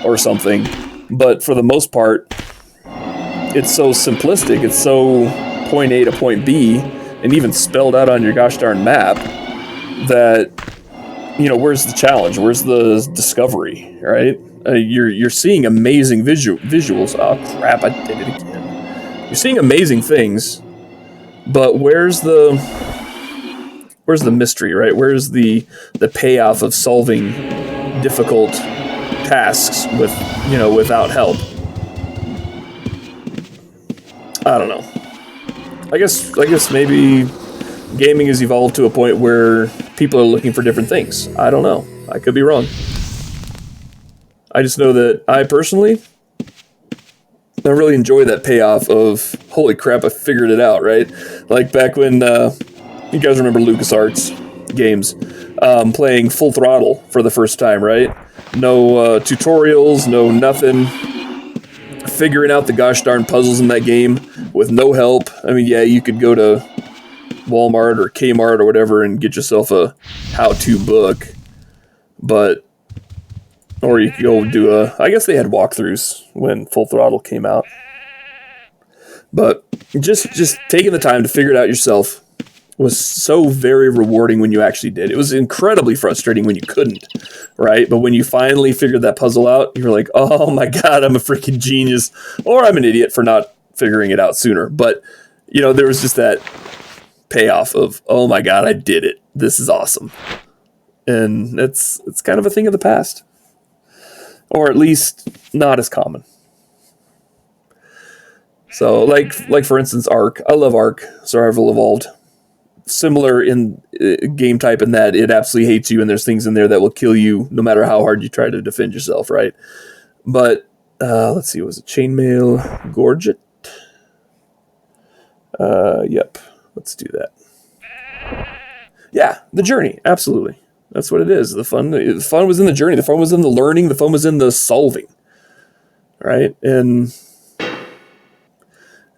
Speaker 1: or something. But for the most part, it's so simplistic. It's so point A to point B, and even spelled out on your gosh darn map, that, where's the challenge? Where's the discovery, right? You're seeing amazing visuals. Oh crap! I did it again. You're seeing amazing things, but where's the mystery, right? Where's the payoff of solving difficult tasks without help? I don't know. I guess maybe gaming has evolved to a point where people are looking for different things. I don't know. I could be wrong. I just know that I personally, I really enjoy that payoff of, holy crap, I figured it out, right? Like back when, you guys remember LucasArts games, playing Full Throttle for the first time, right? No tutorials, no nothing. Figuring out the gosh darn puzzles in that game with no help. I mean, yeah, you could go to Walmart or Kmart or whatever and get yourself a how-to book, or you could go do I guess they had walkthroughs when Full Throttle came out. But just taking the time to figure it out yourself was so very rewarding when you actually did. It was incredibly frustrating when you couldn't, right? But when you finally figured that puzzle out, you were like, oh my God, I'm a freaking genius, or I'm an idiot for not figuring it out sooner. But, there was just that payoff of, oh my God, I did it. This is awesome. And it's kind of a thing of the past, or at least not as common. So like for instance, Ark. I love Ark, Survival Evolved. Similar in game type in that it absolutely hates you, and there's things in there that will kill you no matter how hard you try to defend yourself, right? But let's see, was it Chainmail Gorget? Yep, let's do that. Yeah, the journey, absolutely. That's what it is. The fun was in the journey. The fun was in the learning. The fun was in the solving, right? And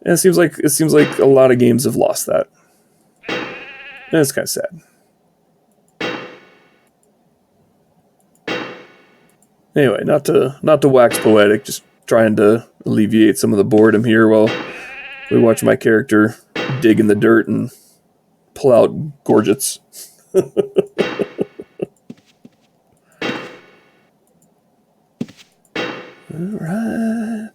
Speaker 1: it seems like a lot of games have lost that. And it's kind of sad. Anyway, not to wax poetic, just trying to alleviate some of the boredom here while we watch my character dig in the dirt and pull out gorgets. All right.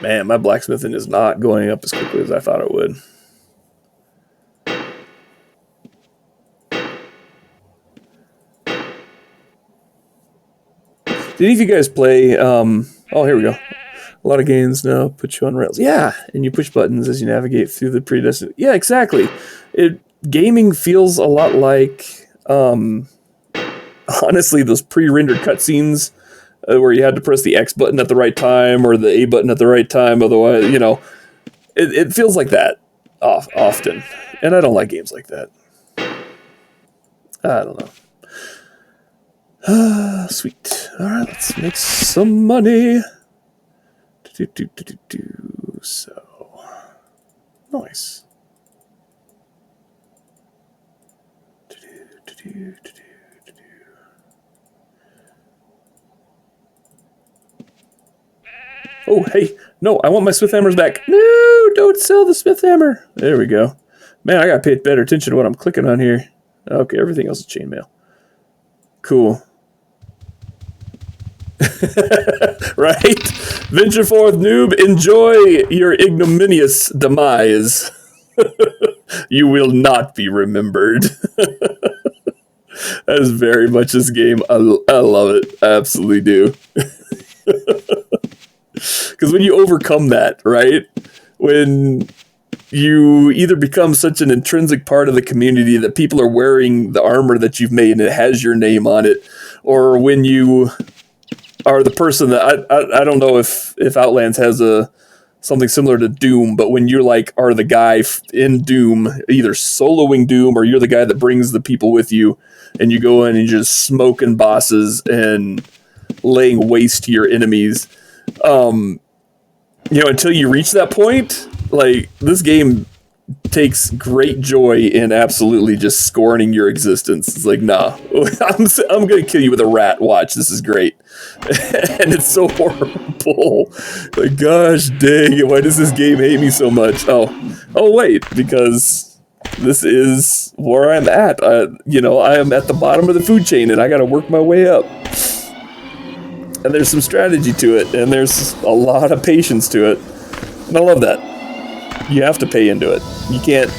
Speaker 1: Man, my blacksmithing is not going up as quickly as I thought it would. Did any of you guys play, oh, here we go. A lot of games now put you on rails. Yeah, and you push buttons as you navigate through the predestined. Yeah, exactly. Gaming feels a lot like, honestly, those pre-rendered cutscenes where you had to press the X button at the right time or the A button at the right time. Otherwise, you know, it feels like that often. And I don't like games like that. I don't know. Sweet. All right, let's make some money. So nice. Oh, hey, no, I want my Smith hammers back. No, don't sell the Smith hammer. There we go. Man, I gotta pay better attention to what I'm clicking on here. Okay, everything else is chainmail. Cool. Right? Venture forth, noob. Enjoy your ignominious demise. You will not be remembered. That is very much this game. I love it. I absolutely do. Because when you overcome that, right? When you either become such an intrinsic part of the community that people are wearing the armor that you've made and it has your name on it, or when you are the person that I don't know if Outlands has something similar to Doom, but when you're like are the guy in Doom, either soloing Doom or you're the guy that brings the people with you, and you go in and you're just smoking bosses and laying waste to your enemies. You know, until you reach that point, like this game takes great joy in absolutely just scorning your existence. It's like, nah, I'm gonna kill you with a rat. Watch, this is great. And it's so horrible. Like, gosh dang it, why does this game hate me so much? Oh wait, because this is where I'm at. You know, I am at the bottom of the food chain and I gotta work my way up. And there's some strategy to it, and there's a lot of patience to it. And I love that. You have to pay into it. You can't,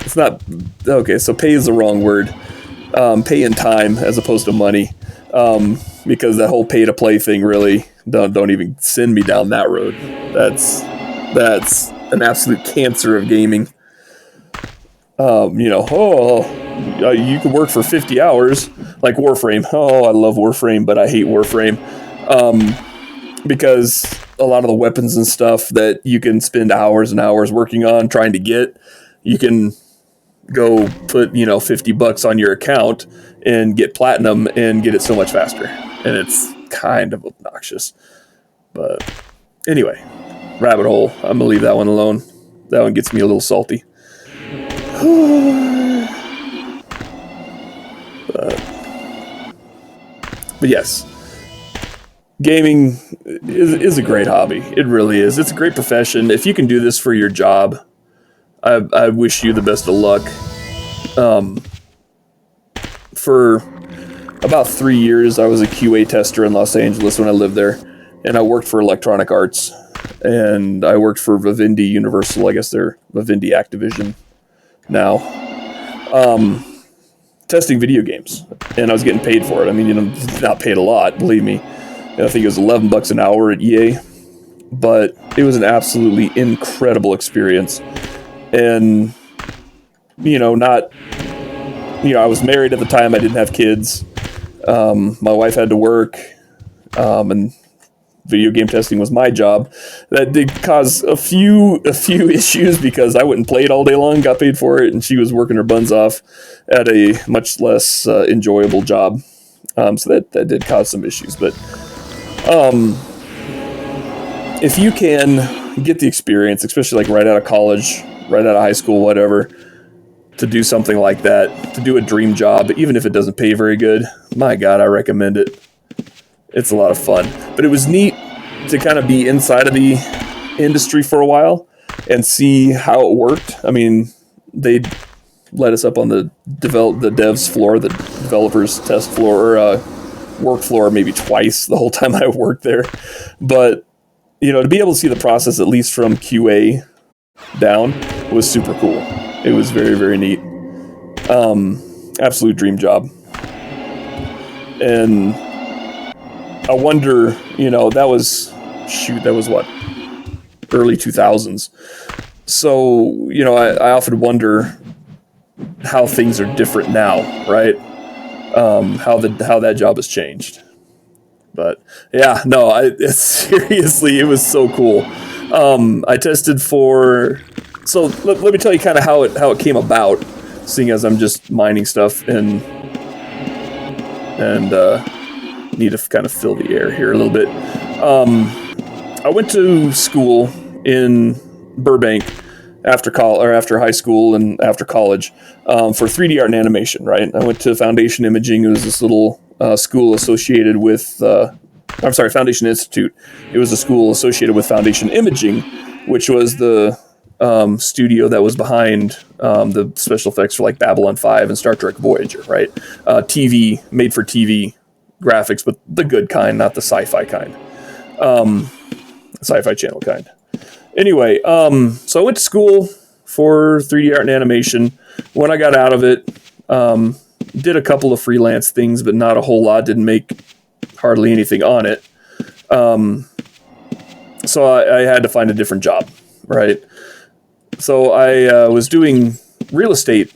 Speaker 1: it's not, okay, so pay is the wrong word. Pay in time as opposed to money. Because that whole pay to play thing really, don't even send me down that road. That's an absolute cancer of gaming. You know, you can work for 50 hours, like Warframe. Oh, I love Warframe, but I hate Warframe. Because a lot of the weapons and stuff that you can spend hours and hours working on trying to get, you can go put, you know, $50 on your account and get platinum and get it so much faster. And it's kind of obnoxious. But anyway, rabbit hole. I'm going to leave that one alone. That one gets me a little salty. But yes, gaming is a great hobby. It really is. It's a great profession. If you can do this for your job, I wish you the best of luck. For about 3 years, I was a QA tester in Los Angeles when I lived there, and I worked for Electronic Arts, and I worked for Vivendi Universal. I guess they're Vivendi Activision now. Testing video games, and I was getting paid for it. I mean, you know, not paid a lot, believe me. I think it was $11 an hour at EA, but it was an absolutely incredible experience. And, you know, I was married at the time. I didn't have kids. My wife had to work, and video game testing was my job. That did cause a few issues because I wouldn't play it all day long, got paid for it, and she was working her buns off at a much less enjoyable job. So that did cause some issues. But if you can get the experience, especially like right out of college, right out of high school, whatever, to do something like that, to do a dream job, even if it doesn't pay very good, my God, I recommend it. It's a lot of fun. But it was neat to kind of be inside of the industry for a while and see how it worked. I mean, they let us up on the devs floor, the developers test floor, or work floor maybe twice the whole time I worked there. But, to be able to see the process, at least from QA down, was super cool. It was very, very neat. Absolute dream job. And I wonder, that was what? Early 2000s. So, I often wonder how things are different now, right? How that job has changed. But yeah, no, seriously, it was so cool. I tested for, so let me tell you kind of how it came about, seeing as I'm just mining stuff and need to kind of fill the air here a little bit. I went to school in Burbank after high school and after college for 3D art and animation, right? I went to Foundation Imaging. It was this little school associated with, Foundation Institute. It was a school associated with Foundation Imaging, which was the studio that was behind the special effects for like Babylon 5 and Star Trek Voyager, right? TV, made for TV graphics, but the good kind, not the sci-fi kind. Sci-fi channel kind. Anyway, so I went to school for 3D art and animation. When I got out of it, did a couple of freelance things, but not a whole lot. Didn't make hardly anything on it. So I had to find a different job, right? So I was doing real estate,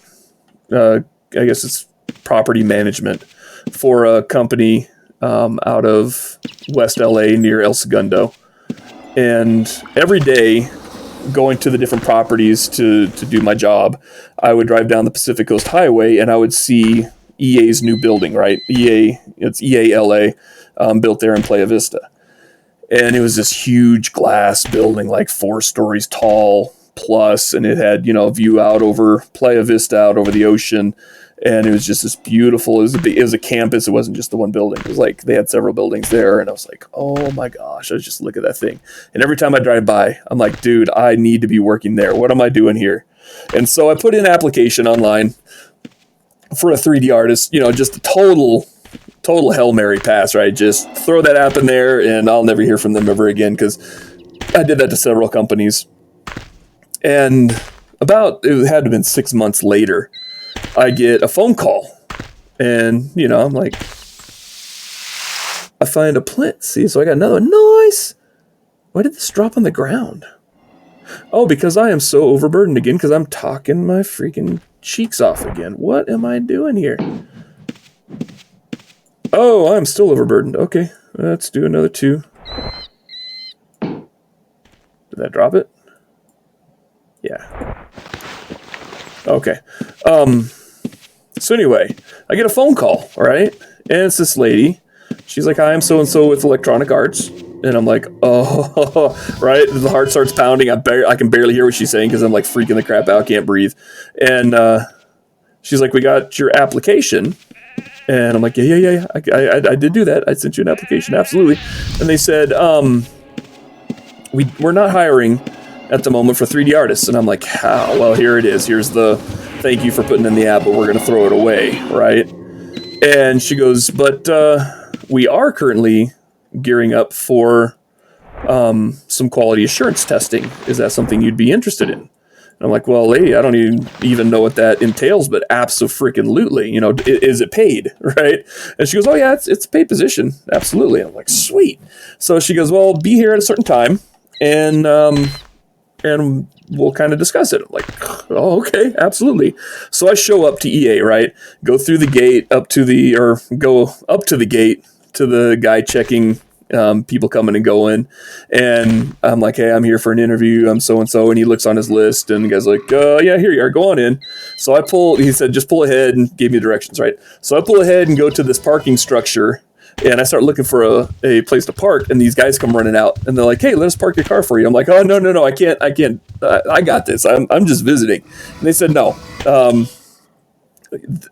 Speaker 1: I guess it's property management, for a company out of West LA near El Segundo. And every day, going to the different properties to do my job, I would drive down the Pacific Coast Highway and I would see EA's new building, right? It's EA LA, built there in Playa Vista. And it was this huge glass building, like 4 stories tall plus, and it had, a view out over Playa Vista, out over the ocean. And it was just this beautiful, it was a campus. It wasn't just the one building. It was like they had several buildings there. And I was like, oh my gosh, I was just look at that thing. And every time I drive by, I'm like, dude, I need to be working there. What am I doing here? And so I put in an application online for a 3D artist, just a total Hail Mary pass, right? Just throw that app in there and I'll never hear from them ever again, because I did that to several companies. And it had to have been 6 months later, I get a phone call, and, I'm like, I find a plant. See, so I got another one. Nice. Why did this drop on the ground? Oh, because I am so overburdened again, because I'm talking my freaking cheeks off again. What am I doing here? Oh, I'm still overburdened. Okay, let's do another 2. Did that drop it? Yeah. Okay. So anyway, I get a phone call, all right? And it's this lady. She's like, hi, I'm so-and-so with Electronic Arts. And I'm like, oh, right? The heart starts pounding. I can barely hear what she's saying because I'm like freaking the crap out, can't breathe. And she's like, we got your application. And I'm like, yeah. I did do that. I sent you an application, absolutely. And they said, we're not hiring at the moment for 3D artists. And I'm like, how? Well, here it is. Here's the thank you for putting in the app, but we're going to throw it away, right? And she goes, but we are currently gearing up for some quality assurance testing. Is that something you'd be interested in? And I'm like, well, lady, I don't even know what that entails, but abso-freaking-lutely, is it paid, right? And she goes, oh yeah, it's a paid position, absolutely. And I'm like, sweet. So she goes, well, be here at a certain time, and we'll kind of discuss it. I'm like, oh, okay, absolutely. So I show up to EA, right? Go up to the gate to the guy checking people coming and going. And I'm like, hey, I'm here for an interview. I'm so-and-so. And he looks on his list and the guy's like, yeah, here you are. Go on in. So he said, just pull ahead, and gave me directions, right? So I pull ahead and go to this parking structure. And I start looking for a place to park, and these guys come running out, and they're like, "Hey, let us park your car for you." I'm like, "Oh, no, I can't. I got this. I'm just visiting." And they said, "No.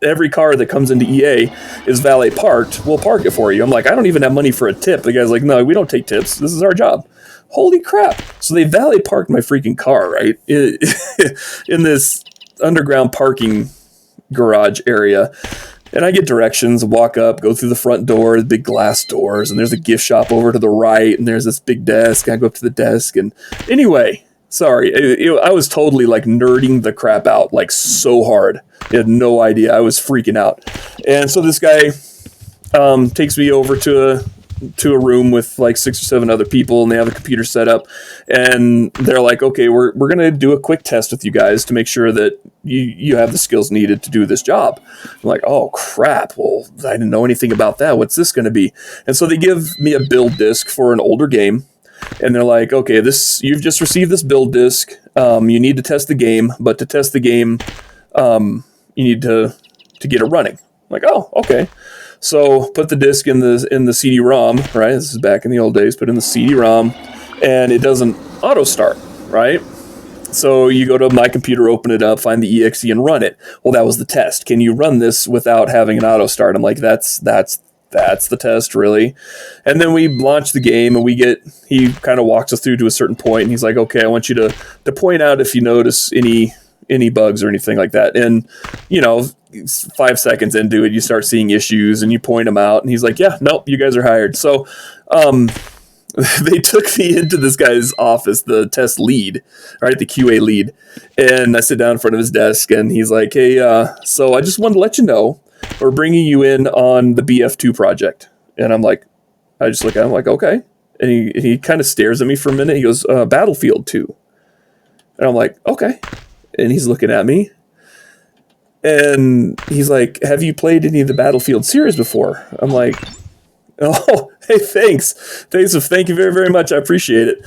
Speaker 1: Every car that comes into EA is valet parked. We'll park it for you." I'm like, "I don't even have money for a tip." The guy's like, "No, we don't take tips. This is our job." Holy crap! So they valet parked my freaking car, right, in this underground parking garage area. And I get directions, walk up, go through the front door, the big glass doors, and there's a gift shop over to the right, and there's this big desk. I go up to the desk, and anyway, sorry, I was totally like nerding the crap out, like so hard. I had no idea. I was freaking out. And so this guy takes me over to a room with like 6 or 7 other people, and they have a computer set up, and they're like, okay, we're going to do a quick test with you guys to make sure that you have the skills needed to do this job. I'm like, oh crap, well, I didn't know anything about that. What's this going to be? And so they give me a build disk for an older game, and they're like, okay, you've just received this build disk. You need to test the game, but to test the game, you need to get it running. I'm like, oh, okay. So put the disk in the CD-ROM, right? This is back in the old days. Put in the CD-ROM, and it doesn't auto start, right? So you go to my computer, open it up, find the exe, and run it. Well, that was the test. Can you run this without having an auto start? I'm like, that's the test, really. And then we launch the game, and he kind of walks us through to a certain point, and he's like, okay, I want you to point out if you notice any bugs or anything like that. And 5 seconds into it, you start seeing issues, and you point them out, and he's like, yeah, nope, you guys are hired. So they took me into this guy's office, the test lead, right, the QA lead, and I sit down in front of his desk, and he's like, hey, so I just wanted to let you know we're bringing you in on the BF2 project. And I just look at him like, okay. And he kind of stares at me for a minute. He goes, Battlefield 2. And I'm like, okay. And he's looking at me, and he's like, have you played any of the Battlefield series before? I'm like, oh, hey, thanks. Thank you very, very much. I appreciate it.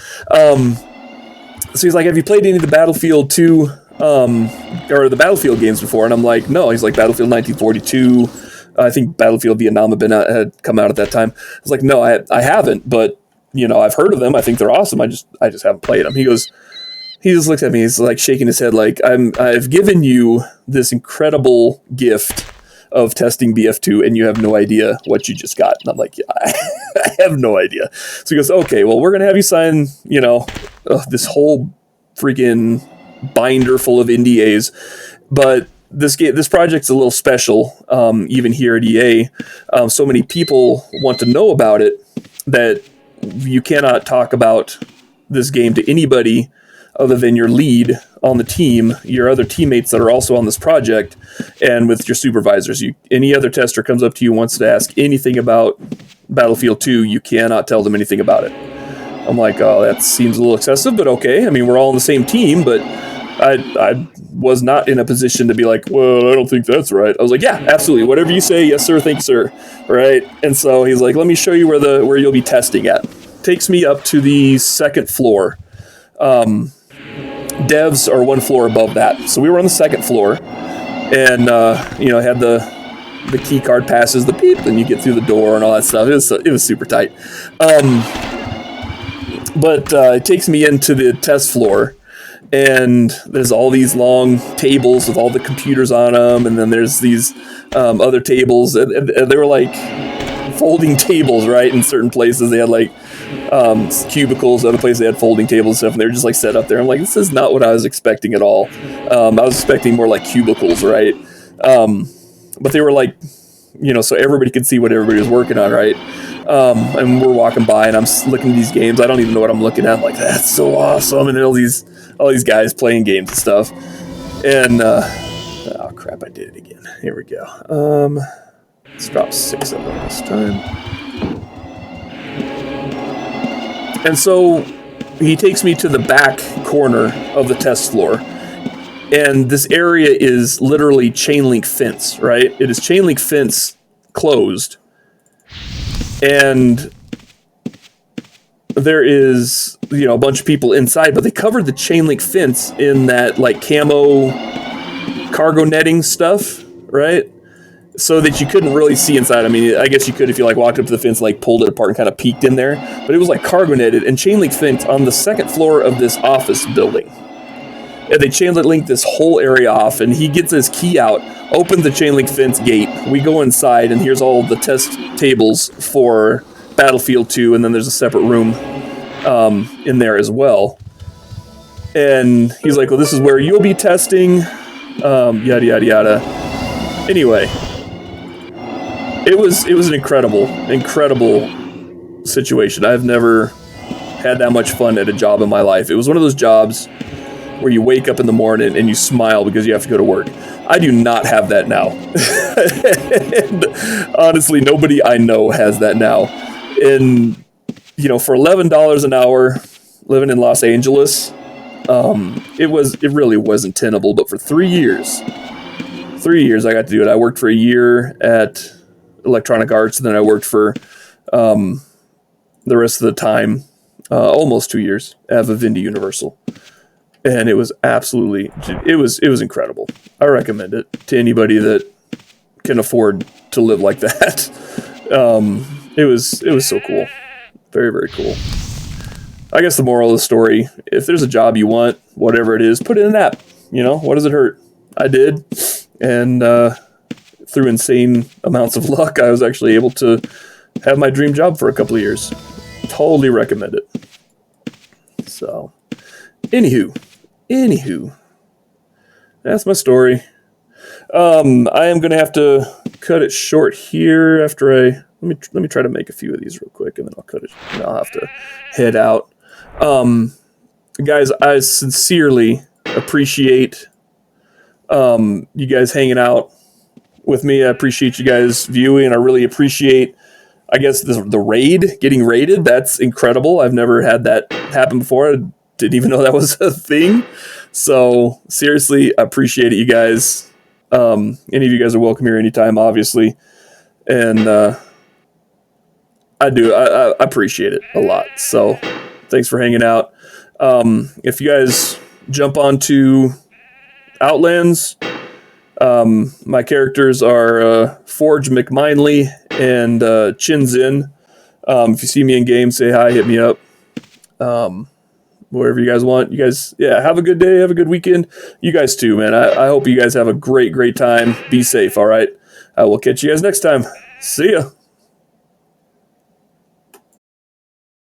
Speaker 1: So he's like, have you played any of the Battlefield 2 or the Battlefield games before? And I'm like, no. He's like, Battlefield 1942. I think Battlefield Vietnam had come out at that time. I was like, no, I haven't, but I've heard of them. I think they're awesome. I just haven't played them. He just looks at me. He's like shaking his head like, I've given you this incredible gift of testing BF2, and you have no idea what you just got. And I'm like, yeah, I have no idea. So he goes, okay, well, we're going to have you sign, this whole freaking binder full of NDAs. But this project's a little special, even here at EA. So many people want to know about it that you cannot talk about this game to anybody other than your lead on the team, your other teammates that are also on this project, and with your supervisors. Any other tester comes up to you, wants to ask anything about Battlefield 2, you cannot tell them anything about it. I'm like, oh, that seems a little excessive, but okay. I mean, we're all on the same team, but I was not in a position to be like, well, I don't think that's right. I was like, yeah, absolutely. Whatever you say, yes, sir, thank you, sir. Right? And so he's like, let me show you where you'll be testing at. Takes me up to the second floor. Devs are one floor above that. So we were on the second floor, and had the key card passes the beep, and you get through the door and all that stuff. It was super tight. But it takes me into the test floor, and there's all these long tables with all the computers on them, and then there's these other tables, and they were like folding tables, right? In certain places they had like cubicles, other places they had folding tables and stuff, and they were just like set up there. I'm like, this is not what I was expecting at all. I was expecting more like cubicles, right? But they were like, so everybody could see what everybody was working on, right? And we're walking by, and I'm looking at these games. I don't even know what I'm looking at. I'm like, that's so awesome. And all these guys playing games and stuff. And oh crap, I did it again. Here we go. Let's drop 6 of them this time. And so he takes me to the back corner of the test floor. And this area is literally chain link fence, right? It is chain link fence closed. And there is, a bunch of people inside, but they covered the chain link fence in that like camo cargo netting stuff, right? So that you couldn't really see inside. I mean, I guess you could if you like walked up to the fence, like pulled it apart and kind of peeked in there. But it was like cargo netted and chain link fence on the second floor of this office building. And they chain link this whole area off, and he gets his key out, opens the chain link fence gate. We go inside, and here's all the test tables for Battlefield 2, and then there's a separate room in there as well. And he's like, well, this is where you'll be testing, yada, yada, yada. Anyway, it was an incredible situation. I've never had that much fun at a job in my life. It was one of those jobs where you wake up in the morning and you smile because you have to go to work. I do not have that now. And honestly, nobody I know has that now. And, for $11 an hour, living in Los Angeles, it really wasn't tenable. But for 3 years I got to do it. I worked for a year at Electronic Arts, and then I worked for the rest of the time, almost 2 years, at Vivendi Universal. And it was it was incredible. I recommend it to anybody that can afford to live like that. It was so cool. Very, very cool. I guess the moral of the story, if there's a job you want, whatever it is, put in an app. What does it hurt? I did. And through insane amounts of luck, I was actually able to have my dream job for a couple of years. Totally recommend it. So, anywho, that's my story. I am going to have to cut it short here after let me try to make a few of these real quick, and then I'll cut it. And I'll have to head out. Guys, I sincerely appreciate you guys hanging out with me. I appreciate you guys viewing. I really appreciate, I guess, the raid, getting raided. That's incredible. I've never had that happen before. I didn't even know that was a thing. So seriously, I appreciate it, you guys. Any of you guys are welcome here anytime, obviously. And I do. I appreciate it a lot. So thanks for hanging out. If you guys jump onto Outlands, my characters are Forge McMinley and Chinzin. If you see me in game, say hi, hit me up. Wherever you guys want. You guys, have a good day, have a good weekend. You guys too, man. I hope you guys have a great time. Be safe, all right? I will catch you guys next time. See ya.